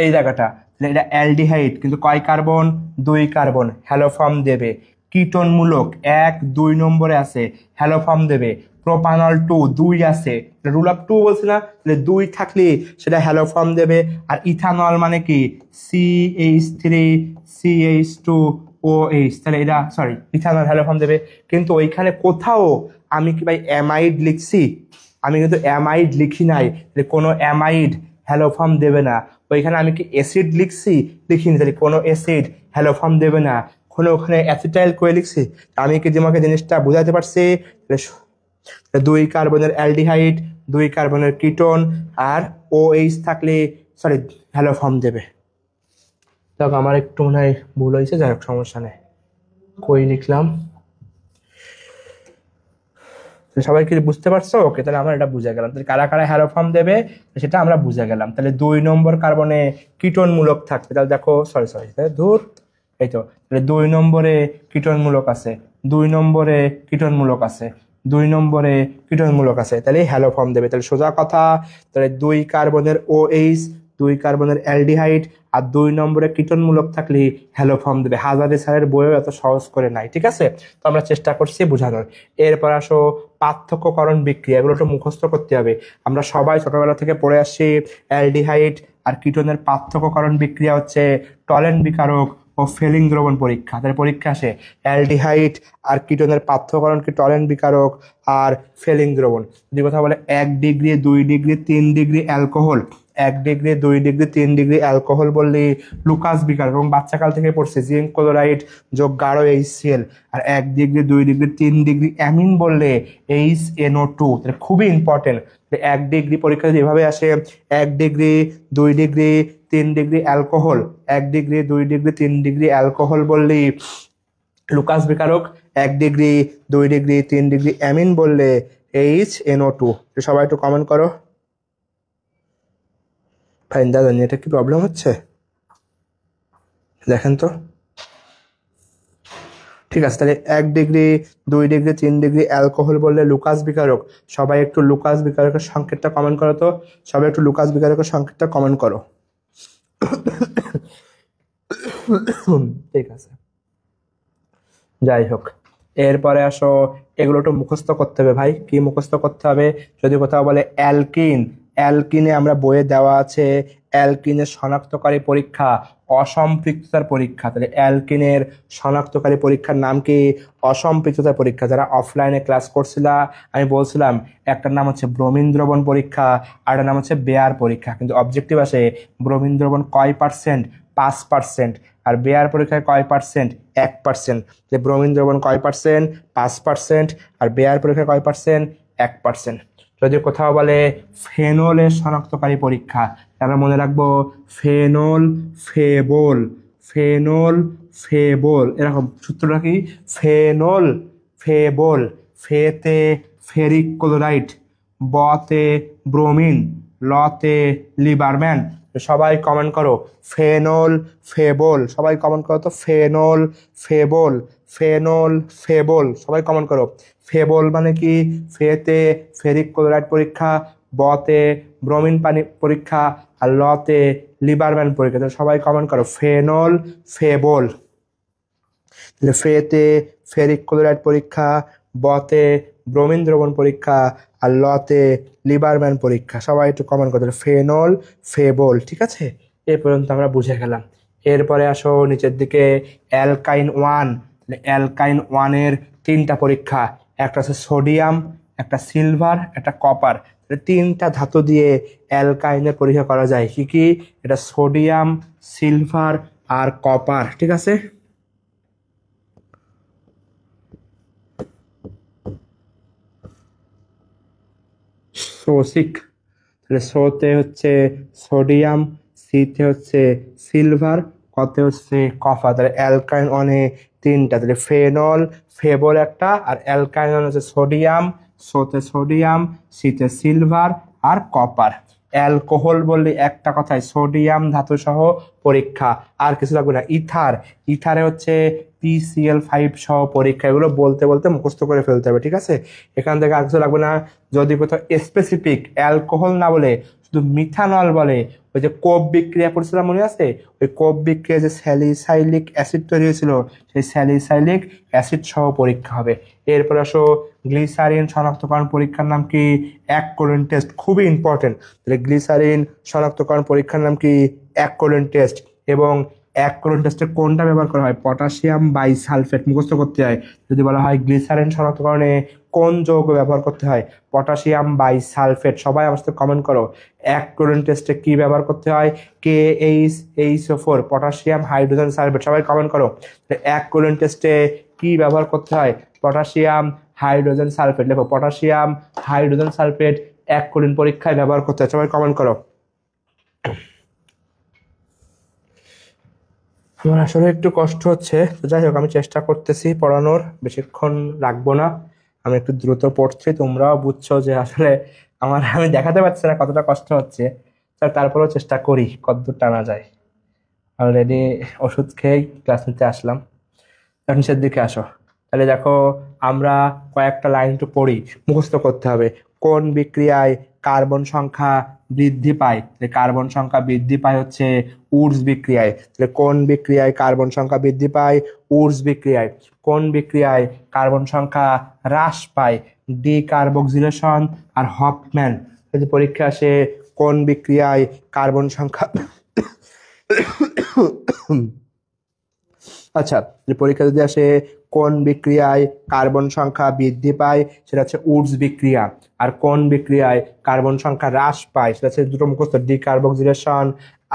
এই জায়গাটা, এটা অ্যালডিহাইড কিন্তু কয় কার্বন, 2 কার্বন হ্যালো ফর্ম দেবে। কীটনমূলক 1 2 নম্বরে আছে, হ্যালো ফর্ম দেবে। প্রোপানল 2 2 আছে, রুল অফ 2 বলছি না, তাহলে 2 থাকলে সেটা হ্যালো ফর্ম দেবে। আর ইথানল মানে কি, CH3 CH2 OH, তাহলে এটা সরি ইথানল হ্যালো ফর্ম দেবে। কিন্তু ওইখানে কোথাও আমি কি ভাই অ্যামাইড লিখছি, আমি কিন্তু অ্যামাইড লিখি নাই, কোনো অ্যামাইড হ্যালো ফর্ম দেবে না। ওইখানে আমি কি অ্যাসিড লিখছি, লিখিনি, তাহলে কোনো অ্যাসিড হ্যালো ফর্ম দেবে না। ওখানে অ্যাসিটাইল করে লিখছি, আমি কি তোমাকে জিনিসটা বুঝাতে পারছি? 2 কার্বনের অ্যালডিহাইড, 2 কার্বনের কিটোন আর OH থাকলে সরি হ্যালো ফর্ম দেবে। দেখো আমার একটু মনে হয় ভুল হয়েছে, যাই হোক সমস্যা নেই, কই লিখলাম। সবাই কি বুঝতে পারছো? ওকে, তাহলে আমরা এটা বুঝে গেলাম। তাহলে কারা কারা হ্যালো ফর্ম দেবে সেটা আমরা বুঝে গেলাম। তাহলে 2 নম্বর কার্বনে কীটনমূলক থাকবে, তাহলে দেখো সরি ধুর, এই তো, তাহলে 2 নম্বরে কীটনমূলক আছে, 2 নম্বরে কীটনমূলক আছে, 2 নম্বরে কীটনমূলক আছে, তাহলে হ্যালো ফর্ম দেবে। তাহলে সোজা কথা, তাহলে 2 কার্বনের OH, 2 কার্বনের অ্যালডিহাইড আর 2 নম্বরে কীটনমূলক থাকলে হ্যালো ফর্ম দেবে। হাজারে স্যারের বইও এত সহজ করে নাই, ঠিক আছে? তো আমরা চেষ্টা করছি বোঝানোর। এরপর আসো পার্থক্যকরণ বিক্রিয়া, এগুলো একটু মুখস্থ করতে হবে। আমরা সবাই ছোটবেলা থেকে পড়ে আসছি অ্যালডিহাইড আর কিটোনের পার্থক্যকরণ বিক্রিয়া হচ্ছে টলেন বিকারক ও ফেলিং দ্রবণ পরীক্ষা। তাহলে পরীক্ষা আসে অ্যালডিহাইড আর কিটোনের পার্থক্যকরণ কি টলেন বিকারক আর ফেলিং দ্রবণ। যদি কথা বলে 1 degree 2 degree 3 degree alcohol, 1 degree 2 degree 3 degree alcohol বললে লুকাস বিকার, এবং বাচ্চাকাল থেকে পড়ছে জিঙ্ক ক্লোরাইড যোগ গাঢ় HCl। আর 1 ডিগ্রি 2 ডিগ্রি 3 ডিগ্রি অ্যামিন বললে HNO2। খুবই ইম্পর্টেন্ট। 1 ডিগ্রি পরীক্ষা যেভাবে আসে 1 degree 2 degree 3 degree alcohol, 1 degree 2 degree 3 degree alcohol বললি লুকাস বিকারক, 1 ডিগ্রি 2 ডিগ্রি 3 ডিগ্রি অ্যামিন বললে HNO2। সবাই একটু কমেন্ট করো। ফাইন দাদা, এটা কি প্রবলেম হচ্ছে দেখেন তো। ঠিক আছে, তাহলে 1 ডিগ্রি 2 ডিগ্রি 3 ডিগ্রি অ্যালকোহল বললে লুকাস বিকারক। সবাই একটু লুকাস বিকারকের সংকেতটা কমেন্ট করো তো। সবাই একটু লুকাস বিকারকের সংকেতটা কমেন্ট করো। ঠিক আছে, যাই হোক, এরপরে আসো, এগুলো একটু মুখস্থ করতে হবে ভাই। কি মুখস্থ করতে হবে? যদি কোথাও বলে অ্যালকিন, অ্যালকিনে আমরা বইয়ে দেওয়া আছে অ্যালকিনের শনাক্তকারী পরীক্ষা অসম্পৃক্ততার পরীক্ষা। তাহলে অ্যালকিনের শনাক্তকারী পরীক্ষার নাম কি? অসম্পৃক্ততার পরীক্ষা। যারা অফলাইনে ক্লাস করছিলা আমি বলছিলাম একটার নাম হচ্ছে ব্রোমিন দ্রবণ পরীক্ষা, আর একটার নাম হচ্ছে বেয়ার পরীক্ষা। কিন্তু অবজেক্টিভ আসে ব্রোমিন দ্রবণ কয় %? 5%। আর বেয়ার পরীক্ষায় কয় %? 1%। যে ব্রোমিন দ্রবণ কয় %? 5%। আর বেয়ার পরীক্ষায় কয় %? 1%। যদি কোথাও বলে ফেনলের শনাক্তকারী পরীক্ষা, আমরা মনে রাখবো ফেনল ফেবল, ফেনল ফেবল, এরকম সূত্রটা কি? ফেনল ফেবল, ফেতে ফেরিক ক্লোরাইড, বতে ব্রোমিন, লতে লিবারম্যান। সবাই কমেন্ট করো ফেনল ফেবল। সবাই কমেন্ট করো তো ফেনল ফেবল, ফেনল ফেবল। সবাই কমেন্ট করো। ফেবল মানে কি? ফেতে ফেরিক ক্লোরাইড পরীক্ষা, বতে ব্রোমিন পানি পরীক্ষা, আর লতে লিবারম্যান পরীক্ষা। সবাই কমেন্ট করো ফেনল ফেবল। ফেতে ফেরিক ক্লোরাইড পরীক্ষা, বতে ব্রোমিন দ্রবণ পরীক্ষা, আর লতে লিবারম্যান পরীক্ষা। সবাই একটু কমেন্ট করতে ফেনল ফেবল। ঠিক আছে, এ পর্যন্ত আমরা বুঝে গেলাম। এরপরে আসো নিচের দিকে অ্যালকাইন 1। অ্যালকাইন 1-এর 3টা পরীক্ষা, একটা হচ্ছে সোডিয়াম, একটা সিলভার, একটা কপার। 3টা ধাতু দিয়ে অ্যালকাইনের পরীক্ষা করা যায়। কি কি? এটা সোডিয়াম, সিলভার আর কপার। ঠিক আছে, সোসিক। তাহলে সোতে হচ্ছে সোডিয়াম, সিতে হচ্ছে সিলভার, কতে হচ্ছে কপার। তাহলে অ্যালকাইন 1-এ 3টা। তাহলে ফেনল ফেবল একটা, আর অ্যালকাইন 1 হচ্ছে সোডিয়াম, সোতে সোডিয়াম, সিতে সিলভার আর কপার। অ্যালকোহল বললে একটা কথায় সোডিয়াম ধাতু সহ পরীক্ষা, আর কিছু লাগবে না। ইথার, ইথারে হচ্ছে PCl5 সহ পরীক্ষা। এগুলো বলতে বলতে মুখস্থ করে ফেলতে হবে। ঠিক আছে, এখান থেকে আর কিছু লাগবে না। যদি কোথাও স্পেসিফিক অ্যালকোহল না বলে শুধু মিথানল বলে, ওই যে কোপ বিক্রিয়া পড়ছিলাম মনে আছে? ওই কোপ বিক্রিয়া যে স্যালিসাইলিক অ্যাসিড তৈরি হয়েছিল, সেই স্যালিসাইলিক অ্যাসিড সহ পরীক্ষা হবে। এরপর আসো গ্লিসারিন শনাক্তকরণ পরীক্ষার নাম কি? Acrolein test. খুবই ইম্পর্টেন্ট। তাহলে গ্লিসারিন শনাক্তকরণ পরীক্ষার নাম কি? Acrolein test. এবং অ্যাক্রোলিন টেস্টে কোনটা ব্যবহার করা হয়? Potassium bisulphate. মুখস্থ করতে হয়। যদি বলা হয় গ্লিসারিন শনাক্তকরণে কোন যৌগ ব্যবহার করতে হয়? Potassium bisulphate. সবাই আমার সাথে কমেন্ট করো অ্যাক্রোলিন টেস্টে কি ব্যবহার করতে হয়? KHHO4, potassium hydrogen sulphate. সবাই কমেন্ট করো অ্যাক্রোলিন টেস্টে কি ব্যবহার করতে হয়? Potassium hydrogen sulphate. লেখো পটাশিয়াম হাইড্রোজেন সালফেট অ্যাক্রোলিন পরীক্ষায় ব্যবহার করতে হয়। সবাই কমেন্ট করো। আমার আসলে একটু কষ্ট হচ্ছে, তো যাই হোক আমি চেষ্টা করতেছি পড়ানোর, বেশিক্ষণ রাখবো না। আমি একটু দ্রুত পড়ছি, তোমরাও বুঝছো যে আসলে আমি দেখাতে পারছি না কতটা কষ্ট হচ্ছে। তারপরেও চেষ্টা করি কতদূর টানা যায়। অলরেডি ওষুধ খেয়েই ক্লাস নিতে আসলাম। নিচের দিকে আসো। তাহলে দেখো আমরা কয়েকটা লাইন একটু পড়ি, মুখস্থ করতে হবে। কোন বিক্রিয়ায় কার্বন সংখ্যা বৃদ্ধি পায়? কার্বন সংখ্যা বৃদ্ধি পায় হচ্ছে উডস বিক্রিয়ায়। তাহলে কোন বিক্রিয়ায় কার্বন সংখ্যা বৃদ্ধি পায়? উডস বিক্রিয়ায়। কোন বিক্রিয়ায় কার্বন সংখ্যা হ্রাস পায়? ডিকার্বক্সিলেশন আর হফম্যান। যদি পরীক্ষা আসে কোন বিক্রিয়ায় কার্বন সংখ্যা আচ্ছা, পরীক্ষা যদি আসে কোন বিক্রিয়ায় কার্বন সংখ্যা বৃদ্ধি পায়, সেটা হচ্ছে উডস বিক্রিয়া। আর কোন বিক্রিয়ায় কার্বন সংখ্যা হ্রাস পায়, সেটা হচ্ছে দুটো মুখস্থ, ডিকার্বক্সিলেশন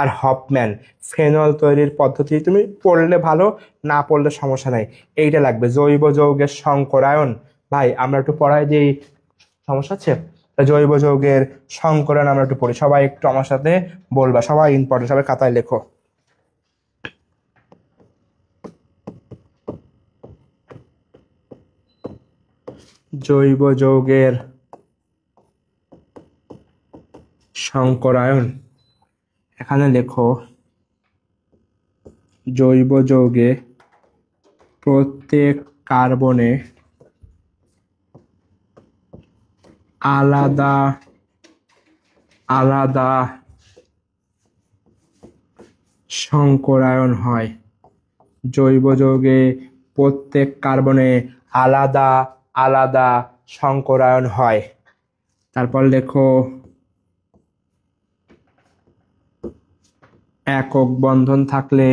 আর হফম্যান। ফেনল তৈরির পদ্ধতি তুমি পড়লে ভালো, না পড়লে সমস্যা নাই, এইটা লাগবে। জৈব যৌগের সংকরায়ন, ভাই আমরা একটু পড়াই দিই, সমস্যা আছে? জৈব যৌগের সংকরায়ন আমরা একটু পড়ি, সবাই একটু আমার সাথে বলবা, সবাই ইম্পর্টেন্ট, সবাই খাতায় লেখো। জৈব যৌগের সংকরায়ন, এখানে লেখো জৈব যৌগে প্রত্যেক কার্বনে আলাদা আলাদা সংকরায়ন হয়। জৈব যৌগে প্রত্যেক কার্বনে আলাদা আলাদা সংকরায়ন হয়। তারপর লেখো একক বন্ধন থাকলে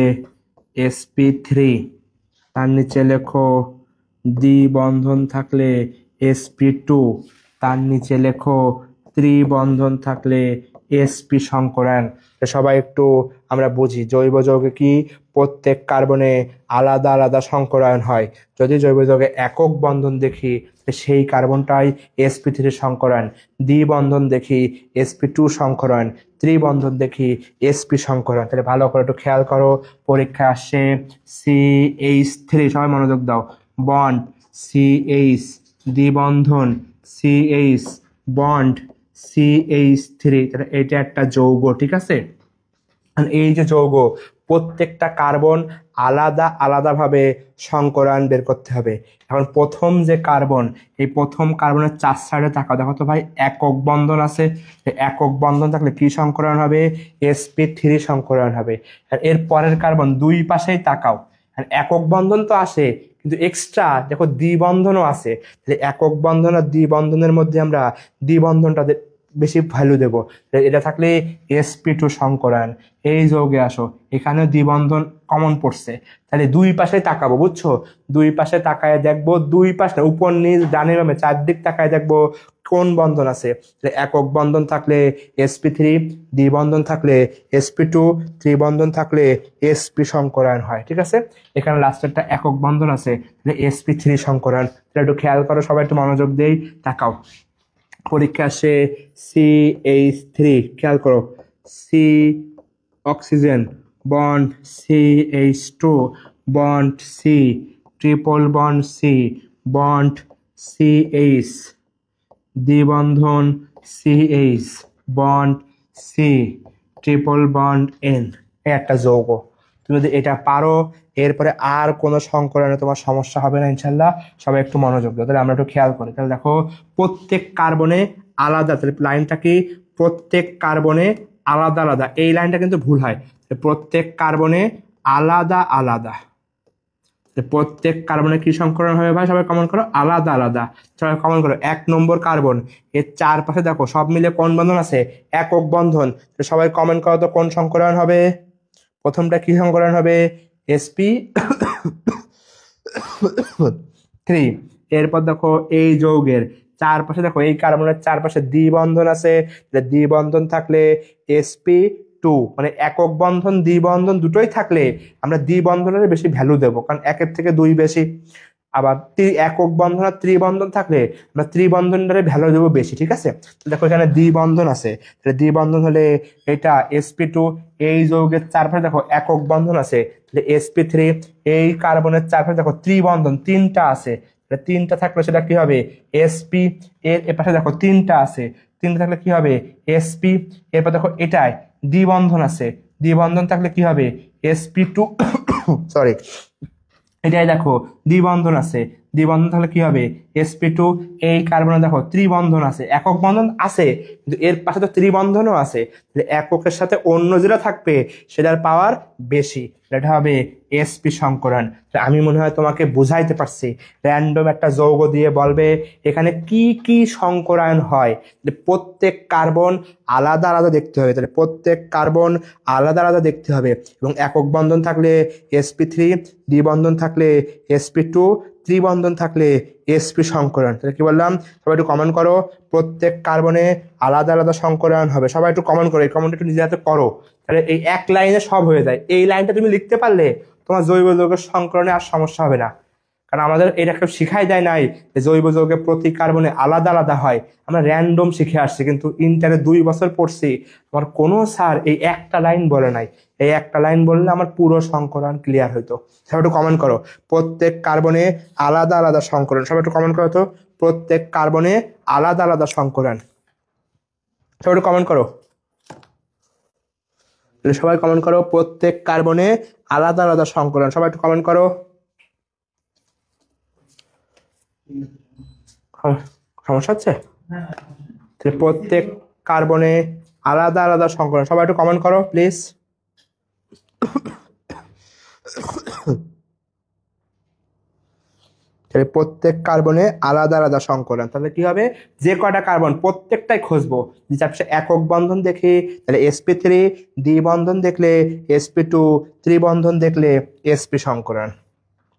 sp3, তার নিচে লেখো দ্বিবন্ধন থাকলে sp2, তার নিচে লেখো ত্রিবন্ধন থাকলে sp সংকরায়ন। সবাই একটু আমরা বুঝি, জৈব যৌগে কি প্রত্যেক কার্বনে আলাদা আলাদা সংকরায়ন হয়। যদি জৈব যৌগে একক বন্ধন দেখি সেই কার্বনটাই sp3 সংকরায়ন, দ্বিবন্ধন দেখি sp2 সংকরায়ন, ত্রিবন্ধন দেখি sp সংকরায়ন। তাহলে ভালো করে একটু খেয়াল করো, পরীক্ষায় আসছে CH3, সবাই মনোযোগ দাও, bond CH, দ্বিবন্ধন CH, bond CH3, তাহলে এটা একটা যৌগ, ঠিক আছে। এই যে যৌগ, প্রত্যেকটা কার্বন আলাদা আলাদাভাবে সংকরায়ন বের করতে হবে। এখন প্রথম যে কার্বন, এই প্রথম কার্বনের 4 সাইডে তাকাও, দেখো তো ভাই একক বন্ধন আছে, একক বন্ধন থাকলে কি সংকরায়ন হবে? sp3 সংকরায়ন হবে। আর এর পরের কার্বন দুই পাশেই তাকাও, একক বন্ধন তো আসে কিন্তু এক্সট্রা দেখো দ্বিবন্ধনও আছে। একক বন্ধন আর দ্বিবন্ধনের মধ্যে আমরা দ্বিবন্ধনটা বেশি ভ্যালু দেব। এটা থাকলে sp2 সংকরায়ন। এই যৌগে আসো, এখানে দ্বিবন্ধন কমন পড়ছে, তাহলে দুই পাশে তাকাবো, বুঝছো? দুই পাশে তাকায় দেখবো, দুই পাশে উপর নিচ ডানে বামে চারদিক তাকায় দেখবো কোন বন্ধন আছে। একক বন্ধন থাকলে sp3, দ্বিবন্ধন থাকলে sp2, ত্রিবন্ধন থাকলে sp সংকরায়ন হয়, ঠিক আছে। এখানে লাস্টেরটা একক বন্ধন আছে, sp3 সংকরায়ন। একটু খেয়াল করো, সবাই একটু মনোযোগ দেই, তাকাও। পরীক্ষা আসে CH3, খেয়াল করো, C oxygen, bond CH2, bond C, triple bond C, bond CH, দ্বিবন্ধন CH, bond C, triple bond N। একটা যৌগ, তুমি যদি এটা পারো এরপরে আর কোনো সংকরায়নে তোমার সমস্যা হবে না ইনশাল্লাহ। সবাই একটু মনোযোগ দাও, তাহলে আমরা একটু খেয়াল করি। তাহলে দেখো প্রত্যেক কার্বনে আলাদা, তাহলে লাইনটা কি? প্রত্যেক কার্বনে আলাদা আলাদা, এই লাইনটা কিন্তু ভুল হয়, প্রত্যেক কার্বনে আলাদা আলাদা। প্রত্যেক কার্বনে কি সংকরণ হবে ভাই? সবাই কমন করো, আলাদা আলাদা। সবাই কমন করো। 1 নম্বর কার্বন, এর চারপাশে দেখো সব মিলে কোন বন্ধন আছে? একক বন্ধন। সবাই কমেন্ট করো তো কোন সংকরণ হবে? প্রথমটা কি সংকরণ হবে? sp3। এরপর দেখো এই যৌগের চারপাশে দেখো, এই কার্বনের চারপাশে দ্বিবন্ধন আছে, দ্বিবন্ধন থাকলে sp2, মানে একক বন্ধন দ্বিবন্ধন দুটোই থাকলে আমরা দ্বিবন্ধনের বেশি ভ্যালু দেবো, কারণ একের থেকে দুই বেশি। আবার একক বন্ধন আর ত্রিবন্ধন থাকলে আমরা ত্রিবন্ধনের ভ্যালু দেবো বেশি, ঠিক আছে। দেখো এখানে দ্বিবন্ধন আছে, তাহলে দ্বিবন্ধন হলে এটা sp2। এই যৌগের চারপাশে দেখো একক বন্ধন আছে, তাহলে sp3। এই কার্বনের চারপাশে দেখো ত্রিবন্ধন তিনটা আছে, তিনটা থাকলে সেটা কি হবে? sp। এর এপাশে দেখো তিনটা আছে, তিনটা থাকলে কি হবে? sp। এরপর দেখো এটাই দ্বিবন্ধন আছে, দ্বিবন্ধন থাকলে কি হবে? sp2 সরি, এটাই দেখো দ্বিবন্ধন আছে, দ্বিবন্ধন তাহলে কি হবে? sp2। এই কার্বনে দেখো ত্রিবন্ধন আছে, একক বন্ধন আছে কিন্তু এর পাশে তো ত্রিবন্ধনও আছে, এককের সাথে অন্য যেটা থাকবে সেটার পাওয়ার বেশি, এটা হবে sp সংকরণ। আমি মনে হয় তোমাকে বুঝাইতে পারছি। র্যান্ডম একটা যৌগ দিয়ে বলবে এখানে কি কি সংকরায়ন হয়, প্রত্যেক কার্বন আলাদা আলাদা দেখতে হবে, তাহলে প্রত্যেক কার্বন আলাদা আলাদা দেখতে হবে। এবং একক বন্ধন থাকলে sp3, দ্বিবন্ধন থাকলে sp2, ত্রিবন্ধন থাকলে sp সংকরণ। তাহলে কি বললাম, সবাই একটু কমেন্ট করো। প্রত্যেক কার্বনে আলাদা আলাদা সংকরণ হবে। সবাই একটু কমেন্ট করো, এই কমেন্ট একটু নিজে হাতে করো। তাহলে এই এক লাইনে সব হয়ে যায়। এই লাইনটা তুমি লিখতে পারলে তোমার জৈব যৌগের সংকরণে আর সমস্যা হবে না। কারণ আমাদের এটা কেউ শিখাই দেয় নাই যে জৈব যৌগের প্রতি কার্বনে আলাদা আলাদা হয়। আমরা র্যান্ডম শিখে আসছি, কিন্তু ইন্টারে 2 বছর পড়ছি, আমার কোনো স্যার এই একটা লাইন বলে নাই। এই একটা লাইন বললে আমার পুরো সংকরণ ক্লিয়ার হইতো। সবাই একটু কমেন্ট করো, প্রত্যেক কার্বনে আলাদা আলাদা সংকরণ। সবাই একটু কমেন্ট করো তো, প্রত্যেক কার্বনে আলাদা আলাদা সংকরণ। সবাই একটু কমেন্ট করো, সবাই কমেন্ট করো, প্রত্যেক কার্বনে আলাদা আলাদা সংকরণ। সবাই একটু কমেন্ট করো। সমস্যা হচ্ছে? প্রত্যেক কার্বনে আলাদা আলাদা সংকরণ। সবাই একটু কমেন্ট করো প্লিজ। প্রত্যেক কার্বনে আলাদা আলাদা সংকরণ। তাহলে কি হবে, যে কয়টা কার্বন প্রত্যেকটাই খুঁজবো। যদি একক বন্ধন দেখি তাহলে sp3, দ্বিবন্ধন দেখলে sp2, ত্রিবন্ধন দেখলে sp সংকরণ।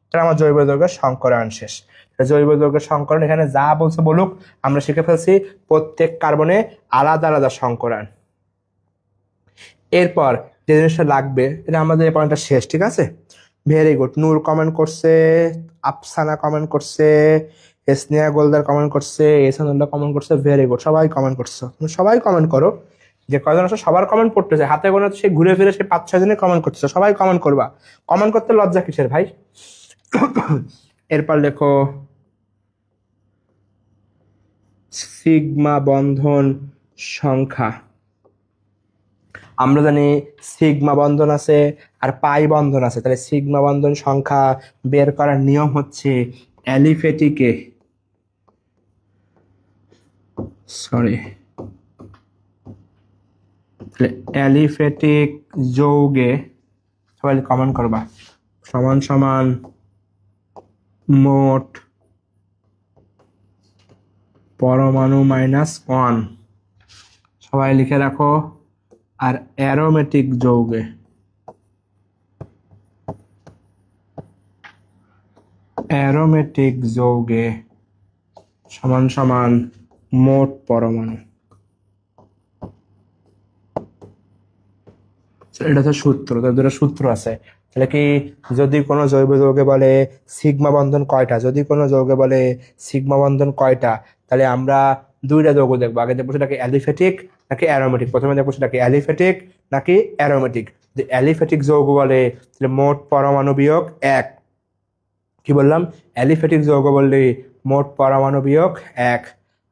তাহলে আমার জৈব যৌগের সংকরণ শেষ। জৈব যৌগের সংকরণ এখানে যা বলছে বলুক, আমরা শিখে ফেলছি প্রত্যেক কার্বনে আলাদা আলাদা সংকরণ। এরপর যে জিনিসটা লাগবে, এটা আমাদের এই পয়েন্টটা শেষ, ঠিক আছে? Very good. নূর কমেন্ট করছে, আফসানা কমেন্ট করছে, স্নেহা গোলদার কমেন্ট করছে, এসানুল্লাহ কমেন্ট করছে। ভেরি গুড, সবাই কমেন্ট করছো। সবাই কমেন্ট করো, যে কয়জন আসলে সবার কমেন্ট পড়তেছে, হাতে গোনা সে ঘুরে ফিরে সে 5-6 জনের কমেন্ট করতেছে। সবাই কমেন্ট করবা, কমেন্ট করতে লজ্জা কিসের ভাই? এরপর লেখো সিগমা বন্ধন সংখ্যা। আমরা জানি সিগমা বন্ধন আছে আর পাই বন্ধন আছে। তাহলে সিগমা বন্ধন সংখ্যা বের করার নিয়ম হচ্ছে অ্যালিফেটিক যৌগে, সবাই কমেন্ট করবা, সমান সমান মোট পরমাণু -1। সবাই লিখে রাখো। আর অ্যারোমেটিক যৌগে সমান সমান মোট পরমাণু। এটা তো সূত্র, দুটো সূত্র আছে। তাহলে কি, যদি কোনো জৈব যৌগে বলে সিগমা বন্ধন কয়টা, যদি কোনো যৌগে বলে সিগমা বন্ধন কয়টা, তাহলে আমরা দুইটা যৌগ দেখবো। আগে দেখবো সেটাকে অ্যালিফেটিক নাকি অ্যারোমেটিক। প্রথমে দেখবো সেটাকে অ্যালিফেটিক নাকি অ্যারোমেটিক। যদি অ্যালিফেটিক যৌগ বলে তাহলে মোট পরমাণু বিয়োগ 1। কি বললাম? অ্যালিফেটিক যৌগ বললে মোট পরমাণু বিয়োগ 1।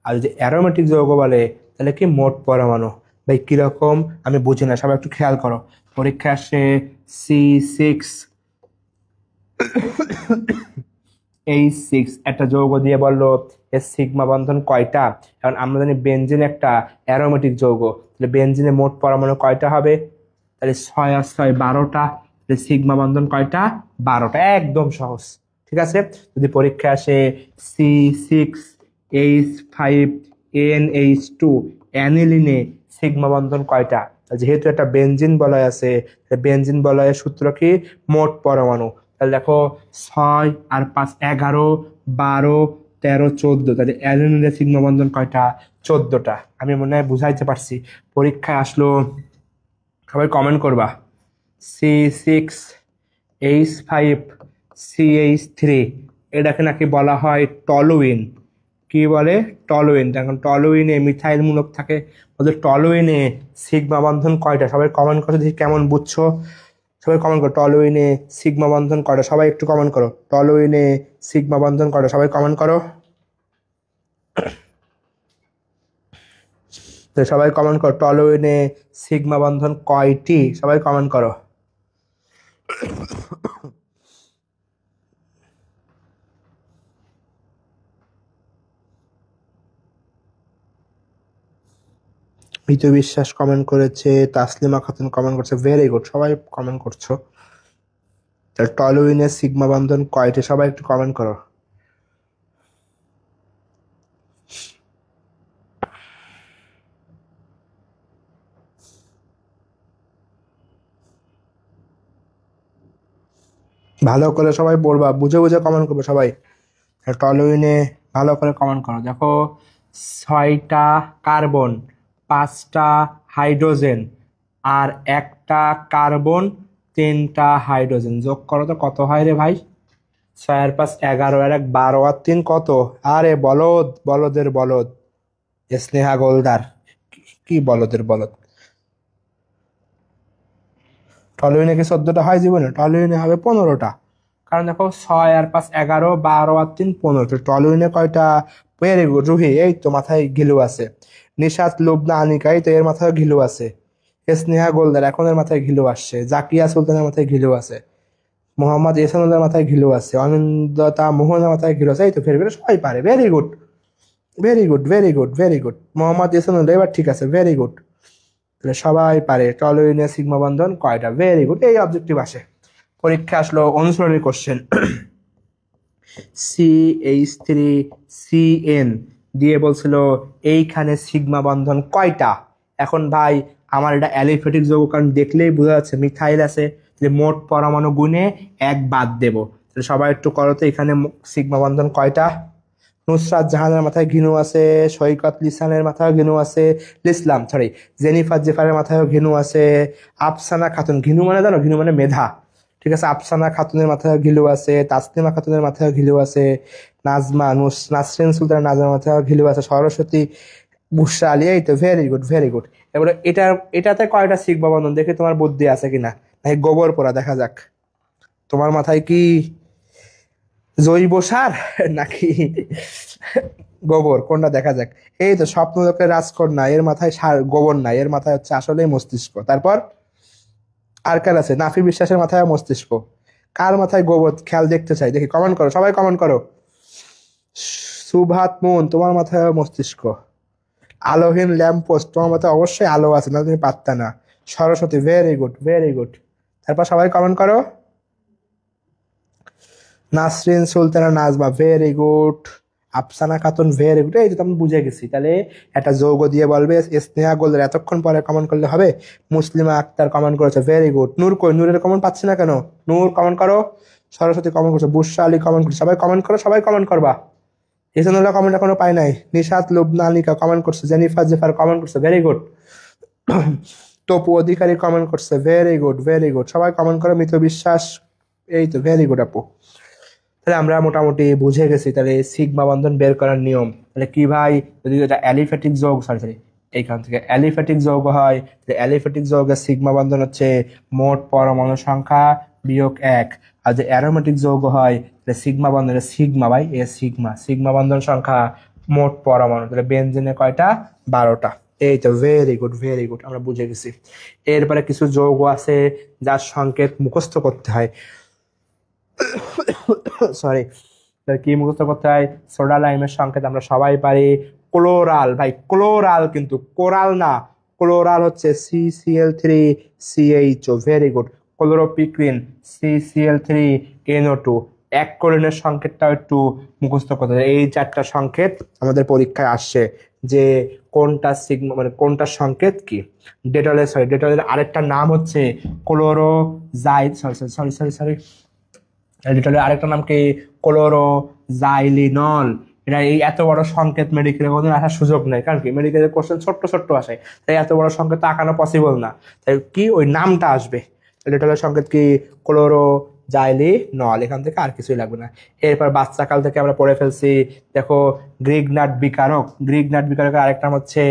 আর যদি অ্যারোমেটিক যৌগ বলে তাহলে কি মোট পরমাণু। ভাই কিরকম আমি বুঝি না, সবাই একটু খেয়াল করো। পরীক্ষা আসে C6H6 একটা যৌগ দিয়ে বললো এর সিগমা বন্ধন কয়টা। কারণ আমরা জানি বেনজিন একটা অ্যারোমেটিক যৌগ, তাহলে বেনজিনে মোট পরমাণু কয়টা হবে? তাহলে 6 আর 6 12টা। তাহলে সিগমা বন্ধন কয়টা? 12টা। একদম সহজ, ঠিক আছে? যদি পরীক্ষা আসে C6H5NH2 অ্যানিলিনে সিগমা বন্ধন কয়টা, যেহেতু একটা বেনজিন বলয় আছে, বেনজিন বলয়ের সূত্র কি? মোট পরমাণু। তাহলে দেখো 6 আর 5 11, 12, 13, 14। তাহলে অ্যালুমিনিয়ামের সিগমা বন্ধন কয়টা? 14টা। আমি মনে হয় বুঝাইতে পারছি। পরীক্ষায় আসলো, সবাই কমেন্ট করবা। C6H5CH3 এটাকে নাকি বলা হয় টলুইন। কি বলে? টলুইন। এখন টলুইনে মিথাইল মূলক থাকে, ওদের টলুইনে সিগমা বন্ধন কয়টা? সবাই কমেন্ট করো, দেখি কেমন বুঝছো। সবাই কমেন্ট করো, টলুইনে সিগমা বন্ধন কয়টা? সবাই একটু কমেন্ট করো, টলুইনে সিগমা বন্ধন কয়টা? সবাই কমেন্ট করো। সবাই কমেন্ট করো, টলুইনে সিগমা বন্ধন কয়টি? সবাই কমেন্ট করো। মিতু বিশ্বাস কমেন্ট করেছে, তাসলিমা খাতুন কমেন্ট করছে। ভেরি গুড, সবাই কমেন্ট করছো। টলুইনের সিগমা বন্ধন কয়টি? সবাই একটু কমেন্ট করো। ভালো করে সবাই পড়বা, বুঝে বুঝে কমেন্ট করবে সবাই। টলুইনে ভালো করে কমেন্ট করো। দেখো 6টা কার্বন, 5টা হাইড্রোজেন আর 1টা কার্বন, 3টা হাইড্রোজেন যোগ করো তো কত হয় রে ভাই? 6 আর 5 11 আর 1 12 আর 3 কত? আরে বলদ, বলদের বলদ স্নেহা গোলদার, কি বলদের বলদ। টলুইনে কি 14টা হয় জীবনে? টলুইনে হবে 15টা। কারণ দেখো 6 আর 5 11, 12 আর 3 15, টলুইনে কয়টা? ভেরি গুড রুহি, এই তো মাথায় ঘিলু আছে। নিশাত লুবনা আনিকা, এই তো এর মাথায় ঘিলু আছে। স্নেহা গোলদার, এখন এর মাথায় ঘিলু আসছে। জাকিয়া সুলতানের মাথায় ঘিলু আছে। মোহাম্মদ এসানুল্লাহর মাথায় ঘিলু আছে। অনিন্দতা মোহনের মাথায় ঘিলু আছে। এই তো ভেরি ভেরি সবাই পারে, very good very good very good very good. Mohammad Esanullah এবার ঠিক আছে, ভেরি গুড। তাহলে সবাই পারে টলুইনে সিগমা বন্ধন কয়টা, ভেরি গুড। এই অবজেক্টিভ আসে পরীক্ষা আসলো অনুসরণী কোশ্চেন। CH3CN দিয়ে বলছিল এইখানে সিগমা বন্ধন কয়টা। এখন ভাই আমার এটা অ্যালিফেটিক যৌগ, কারণ দেখলেই বোঝা যাচ্ছে মিথাইল আছে, যে মোট পরমাণু গুণে 1 বাদ দেব। তাহলে সবাই একটু করো তো এখানে সিগমা বন্ধন কয়টা। নুসরাত জাহানের মাথায় ঘিনু আছে, সৈকত লিসানের মাথায় ঘিনু আছে, জেনিফার জেফারের মাথায় ঘিনু আছে, আফসানা খাতুন, ঘিনু মানে জানো, ঘিনু মানে মেধা, ঠিক আছে। আফসানা খাতুনের মাথায় ঘিলু আছে, তাসলিমা খাতুনের মাথায় ঘিলু আছে, নাসরিন সুলতানের নাজমার মাথায় ঘিলু আছে, সরস্বতী বুশরা আলী, এই তো ভেরি গুড ভেরি গুড। এবারে এটাতে কয়টা সিগমা বন্ধন দেখি তোমার বুদ্ধি আছে কিনা, নাকি গোবর পোড়া, দেখা যাক তোমার মাথায় কি জৈব সার নাকি গোবর, কোনটা দেখা যাক। এই তো স্বপ্নলোকের রাজকন্যা, এর মাথায় সার গোবর নাই, এর মাথায় হচ্ছে আসলেই মস্তিষ্ক। তারপর আর কার আছে? নাফি বিশ্বাসের মাথায় মস্তিষ্ক, কার মাথায় গোবর, খেয়াল দেখতে চাই, দেখি কমেন্ট করো, সবাই কমেন্ট করো। সুভাত মুন, তোমার মাথায় মস্তিষ্ক। আলোহীন ল্যাম্পপোস্ট, তোমার মাথায় অবশ্যই আলো আছে, না তুমি পারতা না। Saraswati, very good very good. তারপর সবাই কমেন্ট করো। Nasrin Sultana Najma, very good. Afsana Khatun, very good. এই যে আমি বুঝে গেছি। তাহলে একটা যৌগ দিয়ে বলবে। স্নেহা গোলদার এতক্ষণ পরে কমেন্ট করলে হবে। মুসলিমা আক্তার কমেন্ট করেছে, ভেরি গুড। নূর কই? নূরের কমেন্ট পাচ্ছি না কেন? নূর কমেন্ট করো। সরস্বতী কমেন্ট করছে, বুশরা আলী কমেন্ট করছে, সবাই কমেন্ট করো, সবাই কমেন্ট করবা। এজন্যরা কমেন্ট এখনো পাই নাই। নিশাত লুবনা আলিকা কমেন্ট করছে, জেনিফার জেফার কমেন্ট করছে, ভেরি গুড। তপু অধিকারী কমেন্ট করছে, ভেরি গুড ভেরি গুড। সবাই কমেন্ট করো। মিত বিশ্বাস, এই তো ভেরি গুড আপু। তাহলে আমরা মোটামুটি বুঝে গেছি তাহলে সিগমা বন্ধন বের করার নিয়ম। তাহলে কি ভাই, যদি এটা অ্যালিফ্যাটিক যৌগ, সরি এইখান থেকে অ্যালিফ্যাটিক যৌগ হয়, তাহলে অ্যালিফ্যাটিক যৌগের সিগমা বন্ধন হচ্ছে মোট পরমাণু সংখ্যা বিয়োগ 1। আর যে অ্যারোমেটিক যৌগ হয়, তাহলে সিগমা বন্ধনের সিগমা ভাই এ সিগমা বন্ধন সংখ্যা মোট পরমাণু। তাহলে বেনজিনে কয়টা? 12টা। এই তো ভেরি গুড ভেরি গুড, আমরা বুঝে গেছি। এরপরে কিছু যৌগ আছে যার সংকেত মুখস্থ করতে হয়। সরি, কি মুখস্থ করতে হয়? সোডা লাইমের সংকেত আমরা সবাই পারি। ক্লোরাল ভাই, ক্লোরাল কিন্তু কোরাল না, ক্লোরাল হচ্ছে CCl3CHO, very good. Chloropicrin CCl3NO2। অ্যাক্রোলিনের সংকেতটাও একটু মুখস্থ করতে হয়। এই 4টা সংকেত আমাদের পরীক্ষায় আসছে, যে কোনটা সিগমা মানে কোনটা সংকেত কি। ডেটলের আরেকটা নাম হচ্ছে ক্লোরোজাইল, সরি ডেটলের আরেকটা নাম কি? ক্লোরোজাইলিনল। এটা এই এত বড় সংকেত মেডিকেলে কোনোদিন আসার সুযোগ নেই, কারণ কি মেডিকেলের কোশ্চেন ছোট্ট ছোট্ট আসে, তাই এত বড় সংকেত আঁকানো পসিবল না। তাই কি ওই নামটা আসবে। ডেটলের সংকেত কি? ক্লোরোজাইলিনল। এখান থেকে আর কিছুই লাগবে না। এরপর বাচ্চাকাল থেকে আমরা পড়ে ফেলছি। দেখো গ্রিগনাট বিকারকের আরেকটা নাম হচ্ছে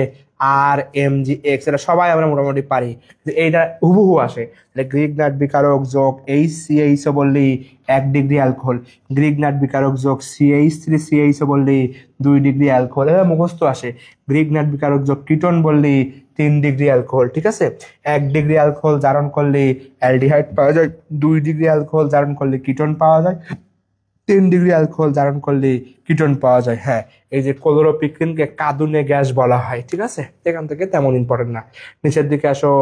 RMGX। এটা সবাই আমরা মোটামুটি পারি, এইটা হুবহু আসে। তাহলে গ্রিগনাট বিকারক যোগ HCH বললি 1 ডিগ্রি অ্যালকোহল, গ্রিগনাট বিকারক যোগ CH3CH বললি 2 ডিগ্রি অ্যালকোহল, এটা মুখস্থ আসে। গ্রিগনাট বিকারক যোগ কিটোন বললি 3 ডিগ্রি অ্যালকোহল, ঠিক আছে। 1 ডিগ্রি অ্যালকোহল জারণ করলে অ্যালডিহাইড পাওয়া যায়, 2 ডিগ্রি অ্যালকোহল জারণ করলে কিটোন পাওয়া যায়, 3 ডিগ্রি অ্যালকোহল জারণ করলে কিটোন পাওয়া যায়। হ্যাঁ, এই যে ক্লোরোপিক্রিনকে কাঁদুনে গ্যাস বলা হয়, ঠিক আছে। এখান থেকে তেমন ইম্পর্টেন্ট না। নিচের দিকে আসো।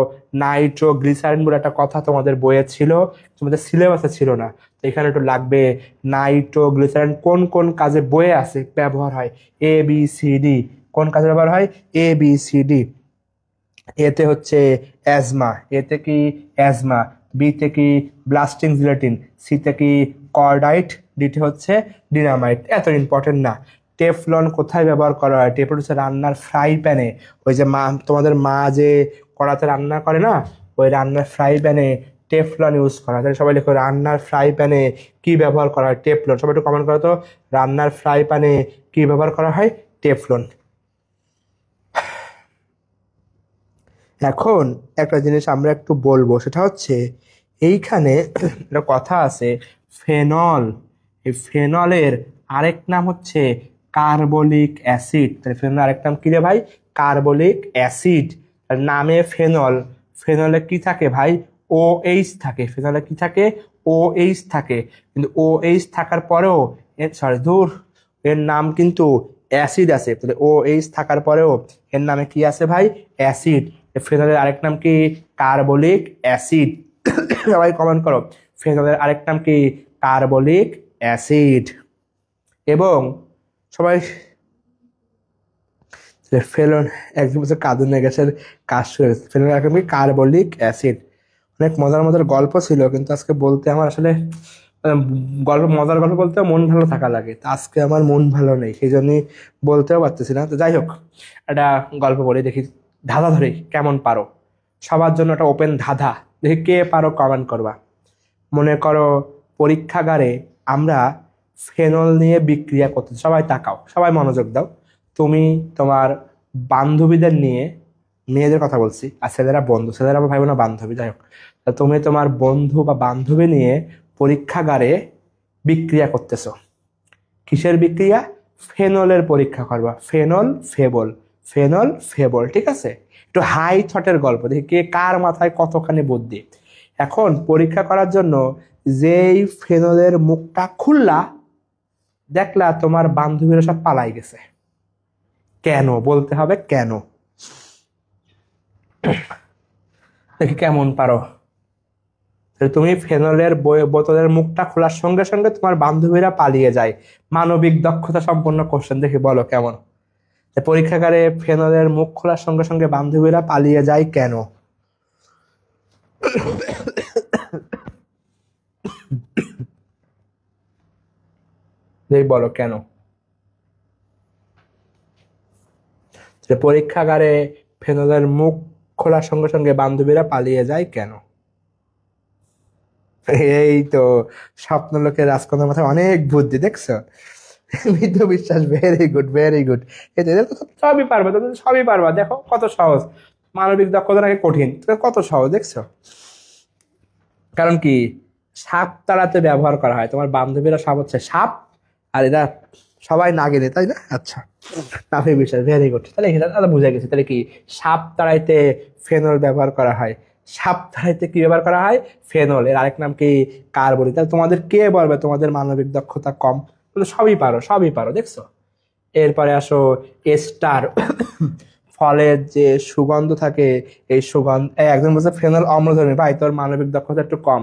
নাইট্রোগ্লিসারিন বলে একটা কথা তোমাদের বইয়ে ছিল, তোমাদের সিলেবাসে ছিল না, তো এখানে একটু লাগবে। নাইট্রোগ্লিসারিন কোন কোন কাজে বইয়ে আছে ব্যবহার হয়? ABCD। কোন কাজে ব্যবহার হয়? ABCD। এতে হচ্ছে অ্যাজমা, এতে কি অ্যাজমা। বিতে কি ব্লাস্টিং জিলেটিন, সিতে কি কর্ডাইট, ডিতে হচ্ছে ডিনামাইট। এত ইম্পর্টেন্ট না। টেফলন কোথায় ব্যবহার করা হয়? টেফলন হচ্ছে রান্নার ফ্রাই প্যানে। ওই যে তোমাদের মা যে কড়াতে রান্না করে না, ওই রান্নার ফ্রাই প্যানে টেফলন ইউজ করা হয়। তাহলে সবাই লিখো রান্নার ফ্রাই প্যানে কি ব্যবহার করা হয়? টেফলন। সবাই একটু কমেন্ট করো তো, রান্নার ফ্রাই প্যানে কি ব্যবহার করা হয়? টেফলন। এখন একটা জিনিস আমরা একটু বলবো, সেটা হচ্ছে এইখানে একটা কথা আছে, ফেনল। এই ফেনলের আরেক নাম হচ্ছে কার্বলিক অ্যাসিড। তাহলে ফেনল আরেক নাম কি রে ভাই? Carbolic acid. নামে ফেনল, ফেনলে কি থাকে ভাই? OH থাকে। ফেনলে কি থাকে? OH থাকে। কিন্তু OH থাকার পরেও এর নাম কিন্তু অ্যাসিড আছে। তাহলে OH থাকার পরেও এর নামে কি আছে ভাই? অ্যাসিড। ফেনলের আরেক নাম কি? Carbolic acid. সবাই কমেন্ট করো, ফেনলের আরেক নাম কি? Carbolic acid. এবং সবাই ফেনল একদম কার্বন গ্যাসের কাজ শুরু হয়েছে। ফেনলের আরেক নাম কি? Carbolic acid. অনেক মজার মজার গল্প ছিল, কিন্তু আজকে বলতে আমার আসলে মজার গল্প বলতে মন ভালো থাকা লাগে। আজকে আমার মন ভালো নেই, সেই জন্যই বলতেও পারতেছি না। তো যাই হোক, একটা গল্প বলি, দেখি ধাঁধা ধরে কেমন পারো। সবার জন্য একটা ওপেন ধাঁধা, দেখি কে পারো কমেন্ট করবা। মনে করো পরীক্ষাগারে আমরা ফেনল নিয়ে বিক্রিয়া করতে, সবাই তাকাও, সবাই মনোযোগ দাও। তুমি তোমার বান্ধবীদের নিয়ে, মেয়েদের কথা বলছি, আর ছেলেরা বন্ধু, ছেলেরা আমার ভাই বোন বান্ধবী, যাই হোক, তুমি তোমার বন্ধু বা বান্ধবী নিয়ে পরীক্ষাগারে বিক্রিয়া করতেছো। কিসের বিক্রিয়া? ফেনলের পরীক্ষা করবা। ফেনল ফেবল, ফেনল ফেবল, ঠিক আছে? একটু হাই থটের গল্প, দেখি কে কার মাথায় কতখানি বুদ্ধি। এখন পরীক্ষা করার জন্য যেই ফেনলের মুখটা খুললা, দেখলা তোমার বান্ধবীরা সব পালাই গেছে। কেন? বলতে হবে কেন। দেখি কেমন পারো। তুমি ফেনলের বোতলের মুখটা খোলার সঙ্গে সঙ্গে তোমার বান্ধবীরা পালিয়ে যায়। মানবিক দক্ষতা সম্পন্ন কোশ্চেন, দেখি বলো কেমন। পরীক্ষাগারে ফেনলের মুখ খোলার সঙ্গে সঙ্গে বান্ধবীরা পালিয়ে যায় কেন? বলো কেন? পরীক্ষাগারে ফেনলের মুখ খোলার সঙ্গে সঙ্গে বান্ধবীরা পালিয়ে যায় কেন? এই তো স্বপ্নলোকের রাজকন্যার মাথায় অনেক বুদ্ধি, দেখছো? মিথ্যু বিশ্বাস, ভেরি গুড, ভেরি গুড। সবই পারবা, তুমি সবই পারবা। দেখো কত সহজ। মানবিক দক্ষতা নাকি কঠিন, কত সহজ, দেখছো? কারণ কি, সাপ তাড়াতে ব্যবহার করা হয়। তোমার বান্ধবীরা সব হচ্ছে সাপ, আর এরা সবাই নাগিনে, তাই না? আচ্ছা, নাফি বিশ্বাস, ভেরি গুড। তাহলে এটা বুঝে গেছে। তাহলে কি, সাপ তাড়াইতে ফেনল ব্যবহার করা হয়। সাপ তাড়াইতে কি ব্যবহার করা হয়? ফেনল। এর আরেক নাম কি? কার্বলিক। তাহলে তোমাদের কে বলবে তোমাদের মানবিক দক্ষতা কম? সবই পারো, সবই পারো, দেখছো? এরপরে আসো এস্টার। ফলের যে সুগন্ধ থাকে, এই সুগন্ধ, একজন বলছে ফেনল অম্লধর্মী। ভাই, তোর মানবিক দক্ষতা একটু কম।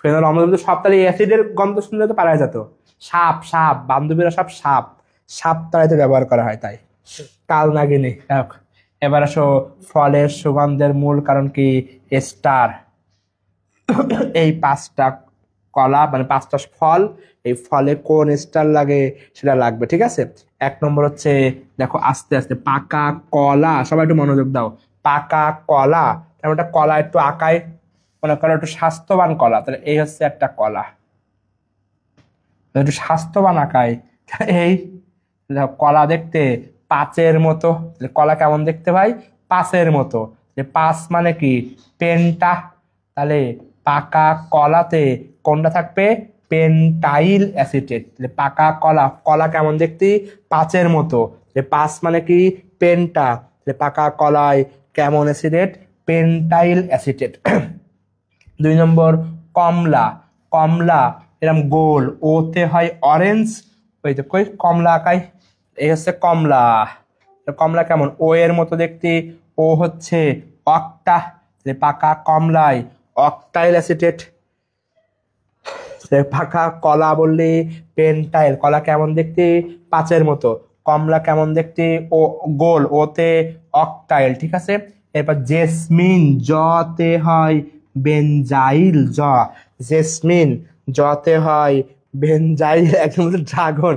ফেনল অম্লধর্মী সব, তাহলে অ্যাসিডের গন্ধ শুনলে তো পারা যেত। সাপ, সাপ, বান্ধবীরা সব সাপ, সাপ তাড়াইতে ব্যবহার করা হয়, তাই কাল নাগিনী। এবার আসো ফলের সুগন্ধের মূল কারণ কি? স্টার। এই 5টা কলা, মানে 5টা ফল, এই ফলে কোন স্টার লাগে সেটা লাগবে, ঠিক আছে? 1 নম্বর হচ্ছে, দেখো আস্তে আস্তে, পাকা কলা। সবাই একটু মনোযোগ দাও। পাকা কলা, তেমন একটা কলা একটু আঁকায়, মনে করো একটু স্বাস্থ্যবান কলা, তাহলে এই হচ্ছে একটা কলা, একটু স্বাস্থ্যবান আঁকায়। এই কলা দেখতে পাঁচের মতো। কলা কেমন দেখতে ভাই? পাঁচের মতো। 5 মানে কি? পেন্টা। তাহলে পাকা কলাতে কোনটা থাকবে? পেন্টাইল অ্যাসিটেট। পাকা কলা, কলা কেমন দেখতে? পাঁচের মতো। 5 মানে কি? পেন্টা। পাকা কলায় কেমন অ্যাসিটেট? পেন্টাইল অ্যাসিটেট। 2 নম্বর কমলা। কমলা এরকম গোল, ওতে হয় অরেঞ্জ, ওই তো কই কমলা আঁকাই, এই হচ্ছে কমলা। কমলা কেমন? ও এর মতো দেখতে, ও হচ্ছে অক্টা। পাকা কমলায় অক্টাইল অ্যাসিটেট। পাকা কলা বললে পেন্টাইল। কলা কেমন দেখতে? পাঁচের মতো। কমলা কেমন দেখতে? ও গোল, ওতে অক্টাইল, ঠিক আছে? এরপর জেসমিন, জতে হয় বেনজাইল জ, জেসমিন জতে হয় বেনজাইল, একদম ড্রাগন,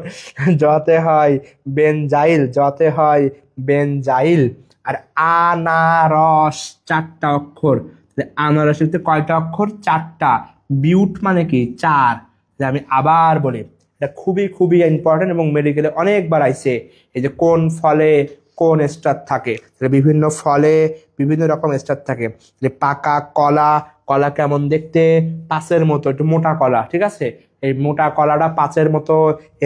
জতে হয় বেনজাইল, জতে হয় বেনজাইল। আর আনারস 4টা অক্ষর, আনারসের কয়টা অক্ষর? 4টা। বিউট মানে কি? 4। আমি আবার বলি, এটা খুবই খুবই ইম্পর্টেন্ট এবং মেডিকেলে অনেকবার আইছে। এই যে কোন ফলে কোন স্টার থাকে, বিভিন্ন ফলে বিভিন্ন রকম স্টার থাকে। যে পাকা কলা, কলা কেমন দেখতে? পাঁচের মতো, একটু মোটা কলা, ঠিক আছে? এই মোটা কলাটা পাঁচের মতো,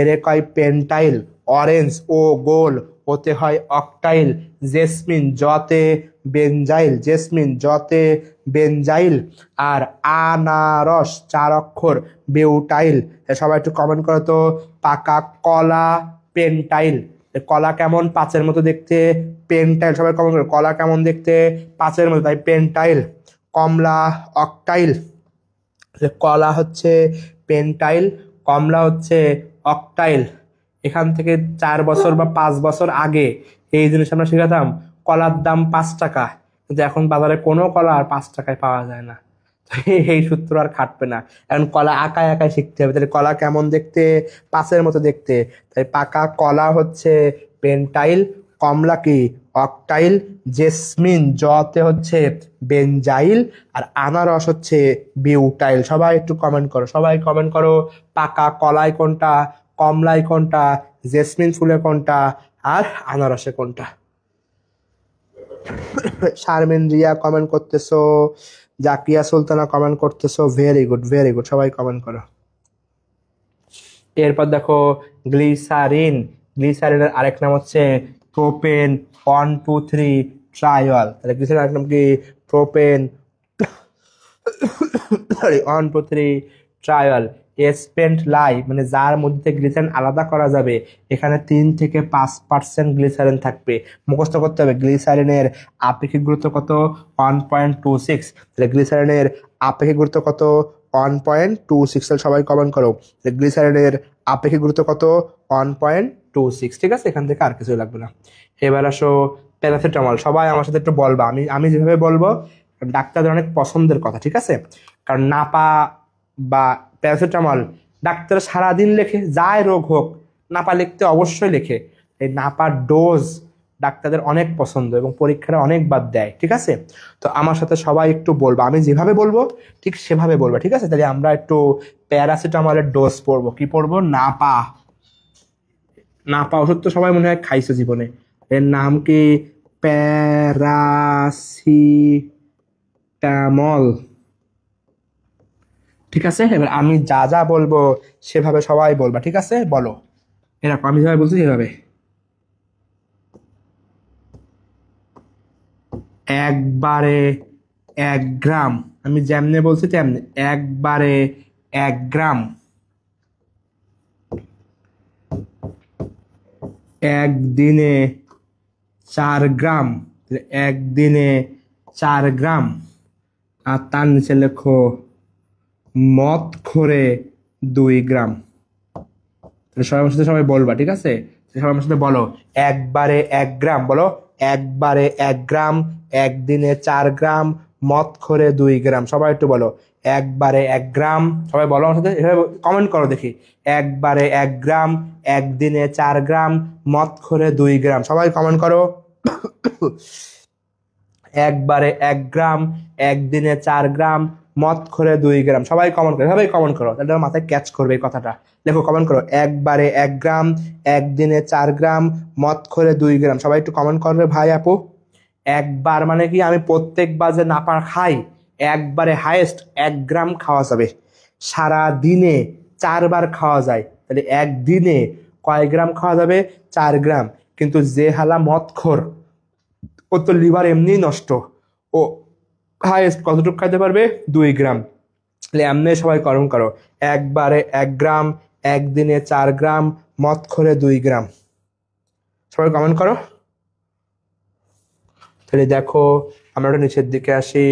এরে কয় পেন্টাইল। অরেঞ্জ ও গোল, ওতে হয় অকটাইল। জেসমিন জতে বেনজাইল, জেসমিন জতে বেনজাইল। আর আনারস 4 অক্ষর, বেউটাইল। সবাই একটু কমেন্ট করো তো, পাকা কলা পেন্টাইল। কলা কেমন? পাঁচের মতো দেখতে, পেন্টাইল। সবাই কমেন্ট করো, কলা কেমন দেখতে? পাঁচের মতো, তাই পেন্টাইল। কমলা অকটাইল। কলা হচ্ছে পেন্টাইল, কমলা হচ্ছে অকটাইল। এখান থেকে 4 বছর বা 5 বছর আগে এই জিনিস আমরা শেখাতাম, কলার দাম 5 টাকা, কিন্তু এখন বাজারে কোনো কলা আর 5 টাকায় পাওয়া যায় না। এই সূত্র আর খাটবে না, এখন কলা আঁকায় আঁকায় শিখতে হবে। তাহলে কলা কেমন দেখতে? পাঁচের মতো দেখতে। তাই পাকা কলা হচ্ছে পেন্টাইল, কমলা কি? অকটাইল, জেসমিন জতে হচ্ছে বেনজাইল, আর আনারস হচ্ছে বিউটাইল। সবাই একটু কমেন্ট করো, সবাই কমেন্ট করো, পাকা কলায় কোনটা, কমলায় কোনটা, জেসমিন ফুলে কোনটা, আর আনারসে কোনটা। শারমিন রিয়া কমেন্ট করতেছো, জাকিয়া সুলতানা কমেন্ট করতেছো, ভেরি গুড ভেরি গুড, সবাই কমেন্ট করো। এরপর দেখো গ্লিসারিন, গ্লিসারিনের আরেক নাম হচ্ছে প্রোপেন 1 2 3 ট্রাইল। তাহলে গ্লিসারিন আরেক নাম কি? Propane sorry 1 2 3 trail. স্পেন্ট লাই মানে যার মধ্যে গ্লিসারিন আলাদা করা যাবে, এখানে 3 থেকে 5% গ্লিসারিন থাকবে। মুখস্থ করতে হবে গ্লিসারিনের আপেক্ষিক গুরুত্ব কত? 1.26। তাহলে গ্লিসারিনের আপেক্ষিক গুরুত্ব কত? 1.26। সবাই কমেন্ট করো, গ্লিসারিনের আপেক্ষিক গুরুত্ব কত? 1.26। ঠিক আছে, এখান থেকে আর কিছু লাগবে না। এবার আসো প্যারাসিটামল। সবাই আমার সাথে একটু বলবা, আমি যেভাবে বলবো, ডাক্তারদের অনেক পছন্দের কথা, ঠিক আছে? কারণ নাপা বা প্যারাসিটামল ডাক্তার সারাদিন লেখে, যাই রোগ হোক নাপা লিখতে অবশ্যই লেখে। এই নাপার ডোজ ডাক্তারদের অনেক পছন্দ এবং পরীক্ষাটা অনেকবার দেয়, ঠিক আছে? তো আমার সাথে সবাই একটু বলবো, আমি যেভাবে বলবো ঠিক সেভাবে বলবো, ঠিক আছে? তাহলে আমরা একটু প্যারাসিটামলের ডোজ পড়বো। কি পড়বো? নাপা। নাপা ওষুধ তো সবাই মনে হয় খাইছে জীবনে। এর নাম কি? প্যারাসিটামল। ঠিক আছে, এবার আমি যা যা বলবো সেভাবে সবাই বলবা, ঠিক আছে? বলো এরকম, আমি যেভাবে বলছি সেভাবে। একবারে 1 গ্রাম, আমি যেমনে বলছি তেমনি, একবারে 1 গ্রাম। একদিনে 4 গ্রাম, একদিনে 4 গ্রাম। আর তার নিচে লেখো মদ খোরে 2 গ্রাম। সবাই আমার সাথে সবাই বলবা, ঠিক আছে? সবাই আমার সাথে বলো, একবারে 1 গ্রাম। বলো, একবারে 1 গ্রাম, একদিনে 4 গ্রাম, মদ খোরে 2 গ্রাম। সবাই একটু বলো, একবারে 1 গ্রাম। সবাই বলো আমার সাথে, এভাবে কমেন্ট করো দেখি। একবারে 1 গ্রাম, একদিনে 4 গ্রাম, মদ খোরে 2 গ্রাম। সবাই কমেন্ট করো। একবারে 1 গ্রাম, একদিনে 4 গ্রাম, মদ খোরে 2 গ্রাম। সবাই কমেন্ট করো, সবাই কমেন্ট করো, তাহলে মাথায় ক্যাচ করবে এই কথাটা। দেখো কমেন্ট করো, একবারে 1 গ্রাম, একদিনে 4 গ্রাম, মদ খোরে 2 গ্রাম। সবাই একটু কমেন্ট করবে ভাই আপু। একবার মানে কি? আমি প্রত্যেকবার যে নাপা খাই, একবারে হাইয়েস্ট 1 গ্রাম খাওয়া যাবে। সারা দিনে 4 বার খাওয়া যায়, তাহলে একদিনে কয় গ্রাম খাওয়া যাবে? 4 গ্রাম। কিন্তু যে হালা মদখোর, ও তো লিভার এমনি নষ্ট, ও হাইয়েস্ট কতটুকু খাইতে পারবে? 2 গ্রাম। তাহলে এমনি সবাই কমেন্ট করো, একবারে 1 গ্রাম, একদিনে 4 গ্রাম, মদ খোরে 2 গ্রাম। সবাই কমেন্ট করো। তাহলে দেখো আমরা ওটা নিচের দিকে আসি।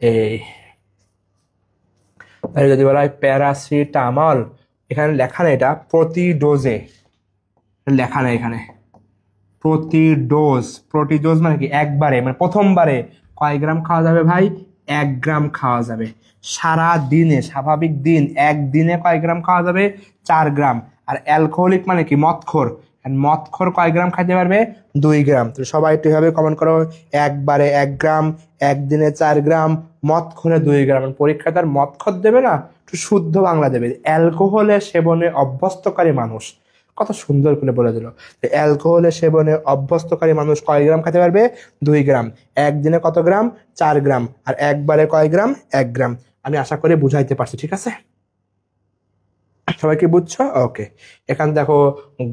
এই তাহলে যদি বলা হয় প্যারাসিটামল, এখানে লেখা নেই এটা প্রতি ডোজে, লেখা নেই এখানে প্রতি ডোজ। প্রতি ডোজ মানে কি? একবারে, মানে প্রথমবারে কয় গ্রাম খাওয়া যাবে ভাই? 1 গ্রাম খাওয়া যাবে। সারা দিনে, স্বাভাবিক দিন, একদিনে কয় গ্রাম খাওয়া যাবে? 4 গ্রাম। আর অ্যালকোহলিক মানে কি? মদখোর। মদখোর কয় গ্রাম খাইতে পারবে? 2 গ্রাম। তো সবাই একটু এভাবে কমেন্ট করো, একবারে 1 গ্রাম, একদিনে 4 গ্রাম, মদখোরে 2 গ্রাম। পরীক্ষায় তার মদখোর দেবে না, একটু শুদ্ধ বাংলা দেবে, অ্যালকোহলের সেবনে অভ্যস্তকারী মানুষ। কত সুন্দর করে বলে দিল। অ্যালকোহলের সেবনে অভ্যস্তকারী মানুষ কয় গ্রাম খেতে পারবে? 2 গ্রাম। একদিনে কত গ্রাম? 4 গ্রাম। আর একবারে কয় গ্রাম? 1 গ্রাম। আমি আশা করি বুঝাইতে পারছি, ঠিক আছে? সবাই কি বুঝছো? ওকে। এখান দেখো,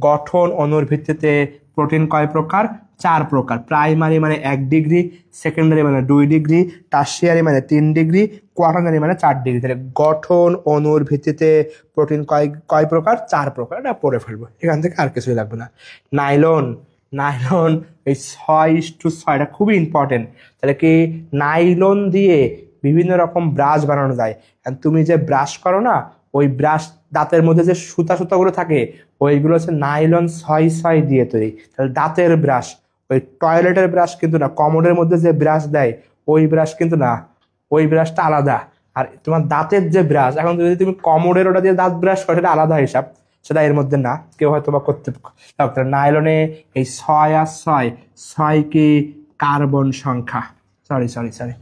গঠন অণুর ভিত্তিতে প্রোটিন কয় প্রকার? 4 প্রকার। প্রাইমারি মানে 1 ডিগ্রি, সেকেন্ডারি মানে 2 ডিগ্রি, টার্সিয়ারি মানে 3 ডিগ্রি, কোয়াটারনারি মানে 4 ডিগ্রি। তাহলে গঠন অণুর ভিত্তিতে প্রোটিন কয় কয় প্রকার? 4 প্রকার। এটা পড়ে ফেলবো, এখান থেকে আর কিছুই লাগবে না। নাইলন, নাইলন এই 6:6, এটা খুবই ইম্পর্টেন্ট। তাহলে কি নাইলন দিয়ে বিভিন্ন রকম ব্রাশ বানানো যায়। আর তুমি যে ব্রাশ করো না, ওই ব্রাশ, দাঁতের মধ্যে যে সুতা সুতাগুলো থাকে, ওইগুলো হচ্ছে নাইলন 6 দিয়ে তৈরি। তাহলে দাঁতের ব্রাশ, ওই টয়লেটের ব্রাশ কিন্তু না, কমোডের মধ্যে যে ব্রাশ দেয় ওই ব্রাশ কিন্তু না, ওই ব্রাশটা আলাদা। আর তোমার দাঁতের যে ব্রাশ, এখন যদি তুমি কমোডের ওটা দিয়ে দাঁত ব্রাশ করো, সেটা আলাদা হিসাব, সেটা এর মধ্যে না, কেউ হয়তো বা করতে। নাইলনে এই 6 আর 6, 6 কি কার্বন সংখ্যা, সরি সরি সরি,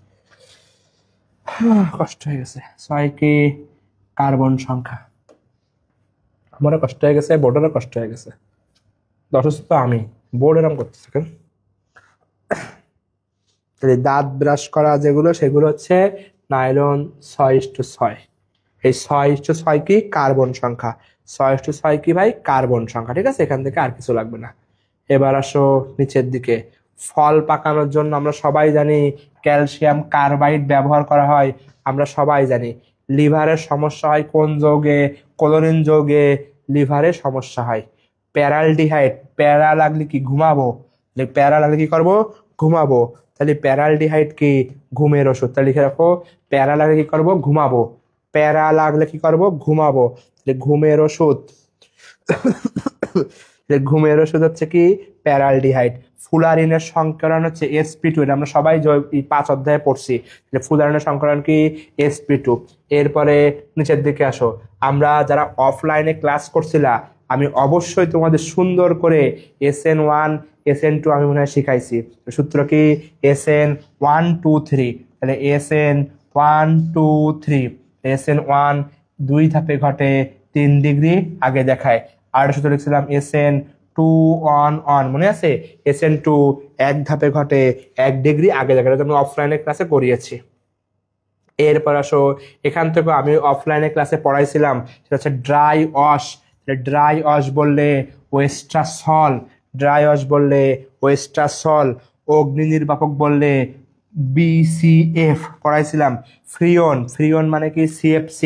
কষ্ট হয়ে গেছে, 6 কি কার্বন সংখ্যা। আমারও কষ্ট হয়ে গেছে, বোর্ডেরও কষ্ট হয়ে গেছে, অসুস্থ আমি, বোর্ড এরম করতেছে কেন? দাঁত ব্রাশ করা যেগুলো, সেগুলো হচ্ছে নাইলন 6:6। এই 6:6 কি কার্বন সংখ্যা, 6:6 কি ভাই? কার্বন সংখ্যা, ঠিক আছে? এখান থেকে আর কিছু লাগবে না। এবার আসো নিচের দিকে। ফল পাকানোর জন্য আমরা সবাই জানি ক্যালসিয়াম কার্বাইড ব্যবহার করা হয়, আমরা সবাই জানি। লিভারের সমস্যা হয় কোন যৌগে? ক্লোরিন যৌগে লিভারের সমস্যা হয়। প্যারালডিহাইড, প্যারা লাগলে কি? ঘুমাবো। প্যারা লাগলে কি করবো? ঘুমাবো। তাহলে প্যারালডিহাইড কি? ঘুমের ওষুধ। তাহলে লিখে রাখো, প্যারা লাগলে কি করবো? ঘুমাবো। প্যারা লাগলে কি করবো? ঘুমাবো। তাহলে ঘুমের ওষুধ, ঘুমের ওষুধ হচ্ছে কি? প্যারালডিহাইড। ফুলারিনের সংকরণ হচ্ছে sp2, এটা আমরা সবাই 5 অধ্যায়ে পড়ছি। ফুলারিনের সংকরণ কি? sp2। এরপরে নিচের দিকে আসো, আমরা যারা অফলাইনে ক্লাস করছিলা, আমি অবশ্যই তোমাদের সুন্দর করে SN1 SN2 আমি মনে হয় শিখাইছি। সূত্র কি? SN1 2 3। তাহলে SN1 2 3, SN1 2 ধাপে ঘটে, 3 ডিগ্রি আগে দেখায়। আর সূত্র লিখছিলাম SN2 1 1, মনে আছে? SN2 1 ধাপে ঘটে, 1 ডিগ্রি আগে দেখায়। এটা আমি অফলাইনে ক্লাসে করিয়েছি। এরপর আসো, এখান থেকে আমি অফলাইনে ক্লাসে পড়াইছিলাম, সেটা হচ্ছে ড্রাই ওয়াশ। ড্রাই ওয়াশ বললে ওয়েস্ট্রাসল, ড্রাই ওয়াশ বললে ওয়েস্ট্রাসল। অগ্নি নির্বাপক বললে BCF পড়াইছিলাম। ফ্রিয়ন, ফ্রিয়ন মানে কি? CFC।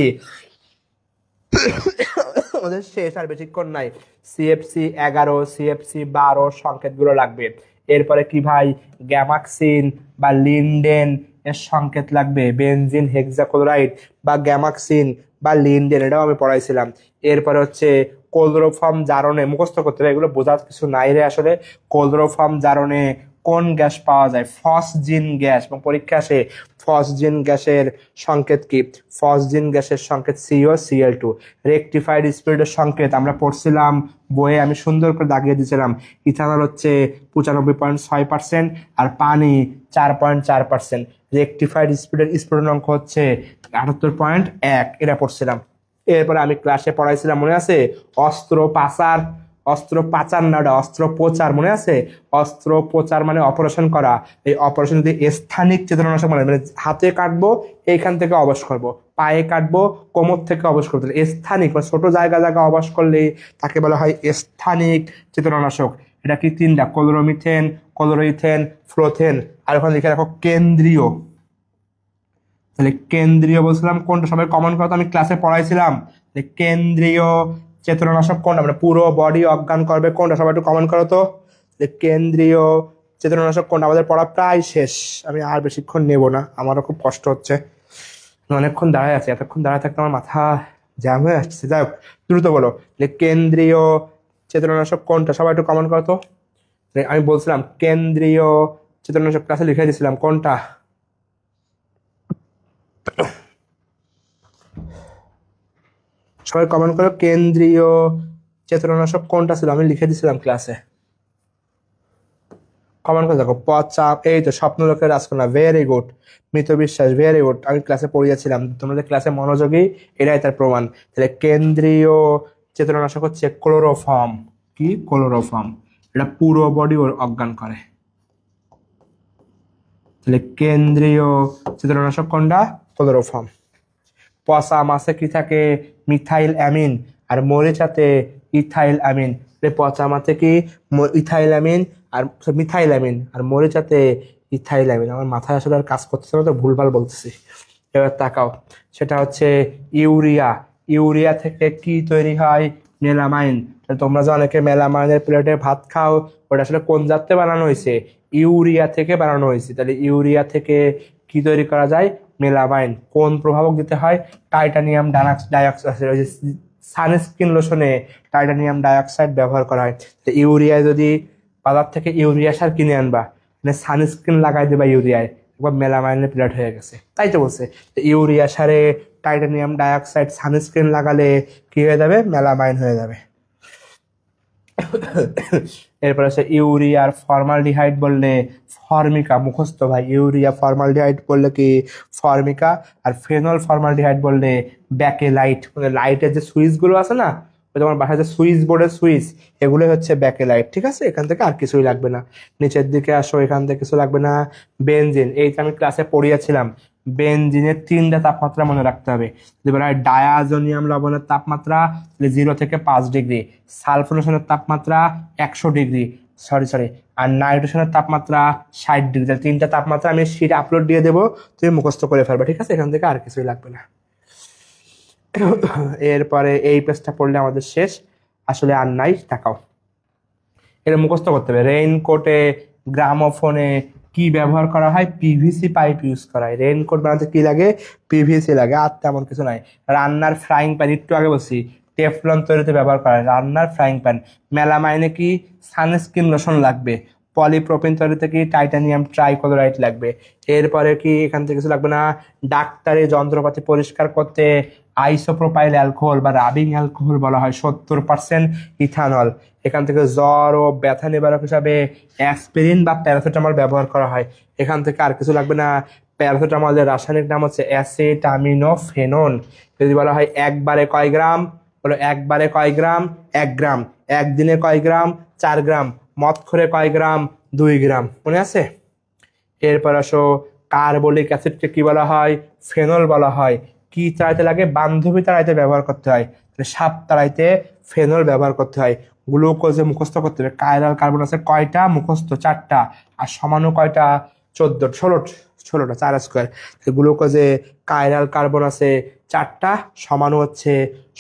আমাদের শেষ আর বেশিক্ষণ নাই, CFC11, CFC12 সংকেতগুলো লাগবে। এরপরে কি ভাই? গ্যামাক্সিন বা লিন্ডেন এর সংকেত লাগবে, বেনজিন হেক্সাক্লোরাইড বা গ্যামাক্সিন বা লিন্ডেন, এটাও আমি পড়াইছিলাম। এরপরে হচ্ছে ক্লোরোফর্ম জারণে, মুখস্থ করতে হবে, এগুলো বোঝার কিছু নাই রে আসলে। ক্লোরোফর্ম জারণে কোন গ্যাস পাওয়া যায়? Phosgene gas. এবং পরীক্ষা আসে ফসজিন গ্যাসের সংকেত কি? ফসজিন গ্যাসের সংকেত COCl2। রেকটিফাইড স্পিরিটের সংকেত আমরা পড়ছিলাম বইয়ে, আমি সুন্দর করে দাগিয়ে দিয়েছিলাম। ইথানল হচ্ছে 95.6% আর পানি 4.4%। রেকটিফাইড স্পিরিটের স্ফুটনাঙ্ক হচ্ছে 78.1, এটা পড়ছিলাম। এরপরে আমি ক্লাসে পড়াইছিলাম, মনে আছে? অস্ত্রোপচার, অস্ত্রোপচার না, ওটা অস্ত্রোপচার, মনে আছে? অস্ত্রোপচার মানে অপারেশন করা। এই অপারেশন যদি স্থানিক চেতনানাশক মানে হাতে কাটবো, এইখান থেকে অবশ করবো, পায়ে কাটবো, কোমর থেকে অবশ করবো। স্থানিক মানে ছোট জায়গা জায়গা অবশ করলে তাকে বলা হয় স্থানিক চেতনানাশক। এটা কি? 3টা, ক্লোরোমিথেন, ক্লোরোইথেন, ফ্লোথেন। আর ওখানে লিখে রাখো কেন্দ্রীয়। তাহলে কেন্দ্রীয় বলছিলাম কোনটা? সবাই কমন করো, আমি ক্লাসে পড়াইছিলাম। কেন্দ্রীয় চেতনানাশক কোনটা? মানে পুরো বডি অজ্ঞান করবে কোনটা? সবাই একটু কমেন্ট করো তো। কেন্দ্রীয় চেতনানাশক কোনটা? আমাদের পড়া প্রায় শেষ, আমি আর বেশিক্ষণ নেব না, আমারও খুব কষ্ট হচ্ছে, অনেকক্ষণ দাঁড়ায় আছে, এতক্ষণ দাঁড়ায় থাকতে আমার মাথা জ্যাম হয়ে আসছে। যাই হোক, দ্রুত বলো, কেন্দ্রীয় চেতনানাশক কোনটা? সবাই একটু কমেন্ট করো তো। আমি বলছিলাম কেন্দ্রীয় চেতনানাশক, ক্লাসে লিখে দিয়েছিলাম কোনটা? সবাই কমেন্ট করো কেন্দ্রীয় চেতনানাশক কোনটা ছিল, আমি লিখে দিছিলাম ক্লাসে। কমেন্ট করে দেখো পচা, এই তো স্বপ্নলোকের রাজকন্যা, ভেরি গুড। মৃত বিশ্বাস, ভেরি গুড, আমি ক্লাসে পড়িয়েছিলাম, তোমাদের ক্লাসে মনোযোগী, এটাই তার প্রমাণ। তাহলে কেন্দ্রীয় চেতনানাশক হচ্ছে ক্লোরোফর্ম। কি ক্লোরোফর্ম? এটা পুরো বডি অজ্ঞান করে। তাহলে কেন্দ্রীয় চেতনানাশক কোনটা? ক্লোরোফর্ম। পচা মাছে কি থাকে? মিথাইল অ্যামিন, আর মরিচাতে ইথাইল অ্যামিন। পচা মাছে কি? ইথাইল অ্যামিন আর মিথাইল অ্যামিন, আর মরিচাতে ইথাইল অ্যামিন। আমার মাথায় আসলে আর কাজ করতেছে না, তো ভুলভাল বলতেছি। এবার তাকাও, সেটা হচ্ছে ইউরিয়া। ইউরিয়া থেকে কি তৈরি হয়? মেলামাইন। তোমরা যে অনেকে মেলামাইনের প্লেটে ভাত খাও, ওটা আসলে কোন জাতে বানানো হয়েছে? ইউরিয়া থেকে বানানো হয়েছে। তাহলে ইউরিয়া থেকে কি তৈরি করা যায়? মেলামাইন। কোন প্রভাবক দিতে হয়? Titanium dioxide. সানস্ক্রিন লোশনে টাইটানিয়াম ডাইঅক্সাইড ব্যবহার করা হয়। ইউরিয়া যদি বাজার থেকে ইউরিয়া সার কিনে আনবা, মানে সানস্ক্রিন লাগাই দেবা ইউরিয়ায়, একবার মেলামাইনের প্লেট হয়ে গেছে। তাই তো বলছে ইউরিয়া সারে টাইটানিয়াম ডাইঅক্সাইড সানস্ক্রিন লাগালে কি হয়ে যাবে? মেলামাইন হয়ে যাবে। এরপর আছে ইউরিয়ার ফর্মালডিহাইড বললে ফর্মিকা। মুখস্থ ভাই, ইউরিয়া ফর্মালডিহাইড বললে কি? ফর্মিকা। আর ফেনল ফর্মালডিহাইড বললে ব্যাকেলাইট। মানে লাইটের যে সুইচ গুলো আছে না, তোমার বাসায় যে সুইচ বোর্ডের সুইচ, এগুলো হচ্ছে ব্যাকেলাইট। ঠিক আছে, এখান থেকে আর কিছুই লাগবে না। নিচের দিকে আসো, এখান থেকে কিছু লাগবে না। বেনজিন, এইটা আমি ক্লাসে পড়িয়েছিলাম। বেনজিনের 3টা তাপমাত্রা মনে রাখতে হবে। যদি বলা হয় ডায়াজোনিয়াম লবণের তাপমাত্রা 0 থেকে 5 ডিগ্রি, সালফোনেশনের তাপমাত্রা 100 ডিগ্রি, সরি, আর নাইট্রোজেনের তাপমাত্রা 60 ডিগ্রি। 3টা তাপমাত্রা আমি শীট আপলোড দিয়ে দেবো, তুমি মুখস্থ করে ফেলবে। ঠিক আছে, এখান থেকে আর কিছুই লাগবে না। এরপরে এই পেজটা পড়লে আমাদের শেষ, আসলে আর নাই। তাকাও, এটা মুখস্থ করতে হবে। রেইনকোটে, গ্রামোফোনে কি ব্যবহার করা হয়? পিভিসি পাইপ ইউজ করা হয়। রেইনকোট বানাতে কি লাগে? পিভিসি লাগে, আর তেমন কিছু নাই। রান্নার ফ্রাইং প্যান, একটু আগে বলছি, টেফলন তৈরিতে ব্যবহার করা হয়। রান্নার ফ্রাইং প্যান। মেলামাইনে কি? সানস্ক্রিন লোশন লাগবে। পলিপ্রোপিন তৈরিতে কি? টাইটানিয়াম ট্রাইক্লোরাইড লাগবে। এরপরে কি এখান থেকে কিছু লাগবে না? ডাক্তারি যন্ত্রপাতি পরিষ্কার করতে আইসোপ্রোপাইল অ্যালকোহল বা রাবিং অ্যালকোহল বলা হয়, 70% ইথানল। এখান থেকে জ্বর ও ব্যথা নিবারক হিসাবে অ্যাসপিরিন বা প্যারাসিটামল ব্যবহার করা হয়। এখান থেকে আর কিছু লাগবে না। প্যারাসিটামলের রাসায়নিক নাম হচ্ছে অ্যাসিটামিনোফেনন। যদি বলা হয় একবারে কয় গ্রাম, বলো একবারে কয় গ্রাম? 1 গ্রাম। একদিনে কয় গ্রাম? 4 গ্রাম। মদখোরে কয় গ্রাম? 2 গ্রাম। মনে আছে? এরপর আসো, কার্বলিক অ্যাসিডকে কি বলা হয়? ফেনল বলা হয়। কি তাড়াইতে লাগে? বান্ধবী তাড়াইতে ব্যবহার করতে হয়। সাপ তাড়াইতে ফেনল ব্যবহার করতে হয়। গ্লুকোজে মুখস্থ করতে হবে। কাইরাল কার্বন আছে কয়টা? মুখস্থ 4টা। আর সমাণু কয়টা? 14, 16টা, 4 স্কোয়ার। গ্লুকোজে কাইরাল কার্বন আছে 4টা, সমাণু হচ্ছে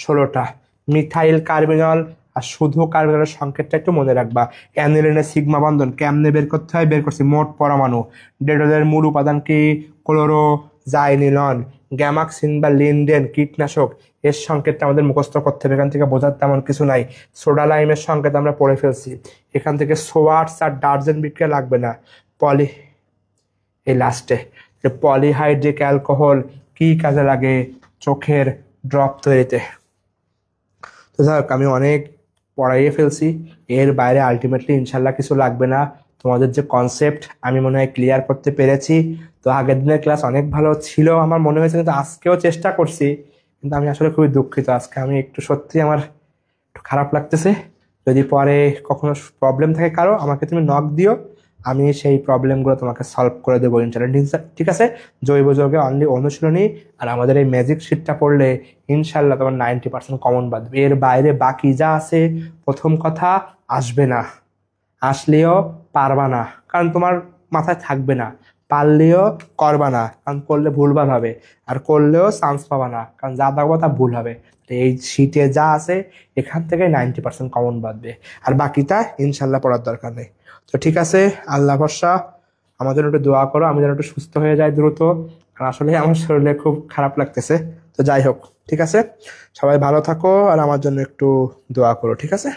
16টা। মিথাইল কার্বিনল আর শুধু কার্বিনলের সংকেতটা একটু মনে রাখবা। অ্যানিলিনের সিগমা বন্ধন কেমনে বের করতে হয়? বের করছি, মোট পরমাণু। ডেটলের মূল উপাদান কি? ক্লোরোজাইনিলন। গ্যামাক্সিন বা লিন্ডেন কীটনাশক, এর সংকেতটা আমাদের মুখস্থ করতে হবে। এখান থেকে বোঝার তেমন কিছু নাই। সোডা লাইমের সংকেত আমরা পড়ে ফেলছি। এখান থেকে সোয়ার্টস আর ডার্জেন বিক্রিয়া লাগবে না। এই লাস্টে পলিহাইড্রিক অ্যালকোহল কি কাজে লাগে? চোখের ড্রপ তৈরিতে। তো যাক, আমি অনেক পড়াইয়ে ফেলছি, এর বাইরে আলটিমেটলি ইনশাল্লাহ কিছু লাগবে না। তোমাদের যে কনসেপ্ট আমি মনে হয় ক্লিয়ার করতে পেরেছি। তো আগের দিনের ক্লাস অনেক ভালো ছিল আমার মনে হয়েছে, কিন্তু আজকেও চেষ্টা করছি, কিন্তু আমি আসলে খুবই দুঃখিত। আজকে আমি একটু সত্যি আমার একটু খারাপ লাগতেছে। যদি পরে কখনো প্রবলেম থাকে কারো, আমাকে তুমি নক দিও, আমি সেই প্রবলেমগুলো তোমাকে সলভ করে দেবো ইনশাল্লাহ। ঠিক আছে? জৈব যৌগে অনলি অনুশীলনী আর আমাদের এই ম্যাজিক শিটটা পড়লে ইনশাল্লাহ তোমার 90% কমন বাঁধবে। এর বাইরে বাকি যা আছে, প্রথম কথা আসবে না, আসলেও পারবা না, কারণ তোমার মাথায় থাকবে না। পারলেও করবা না, কারণ করলে ভুলভাল হবে, আর করলেও চান্স পাবা না, কারণ যা দেখবো তা ভুল হবে। এই শীটে যা আছে এখান থেকে 90% কমন বাঁধবে, আর বাকিটা ইনশাল্লাহ পড়ার দরকার নেই। তো ঠিক আছে, আল্লাহ ভরসা। আমার জন্য একটু দোয়া করো, আমি যেন একটু সুস্থ হয়ে যাই দ্রুত, কারণ আসলে আমার শরীরে খুব খারাপ লাগতেছে। তো যাই হোক, ঠিক আছে, সবাই ভালো থাকো আর আমার জন্য একটু দোয়া করো। ঠিক আছে?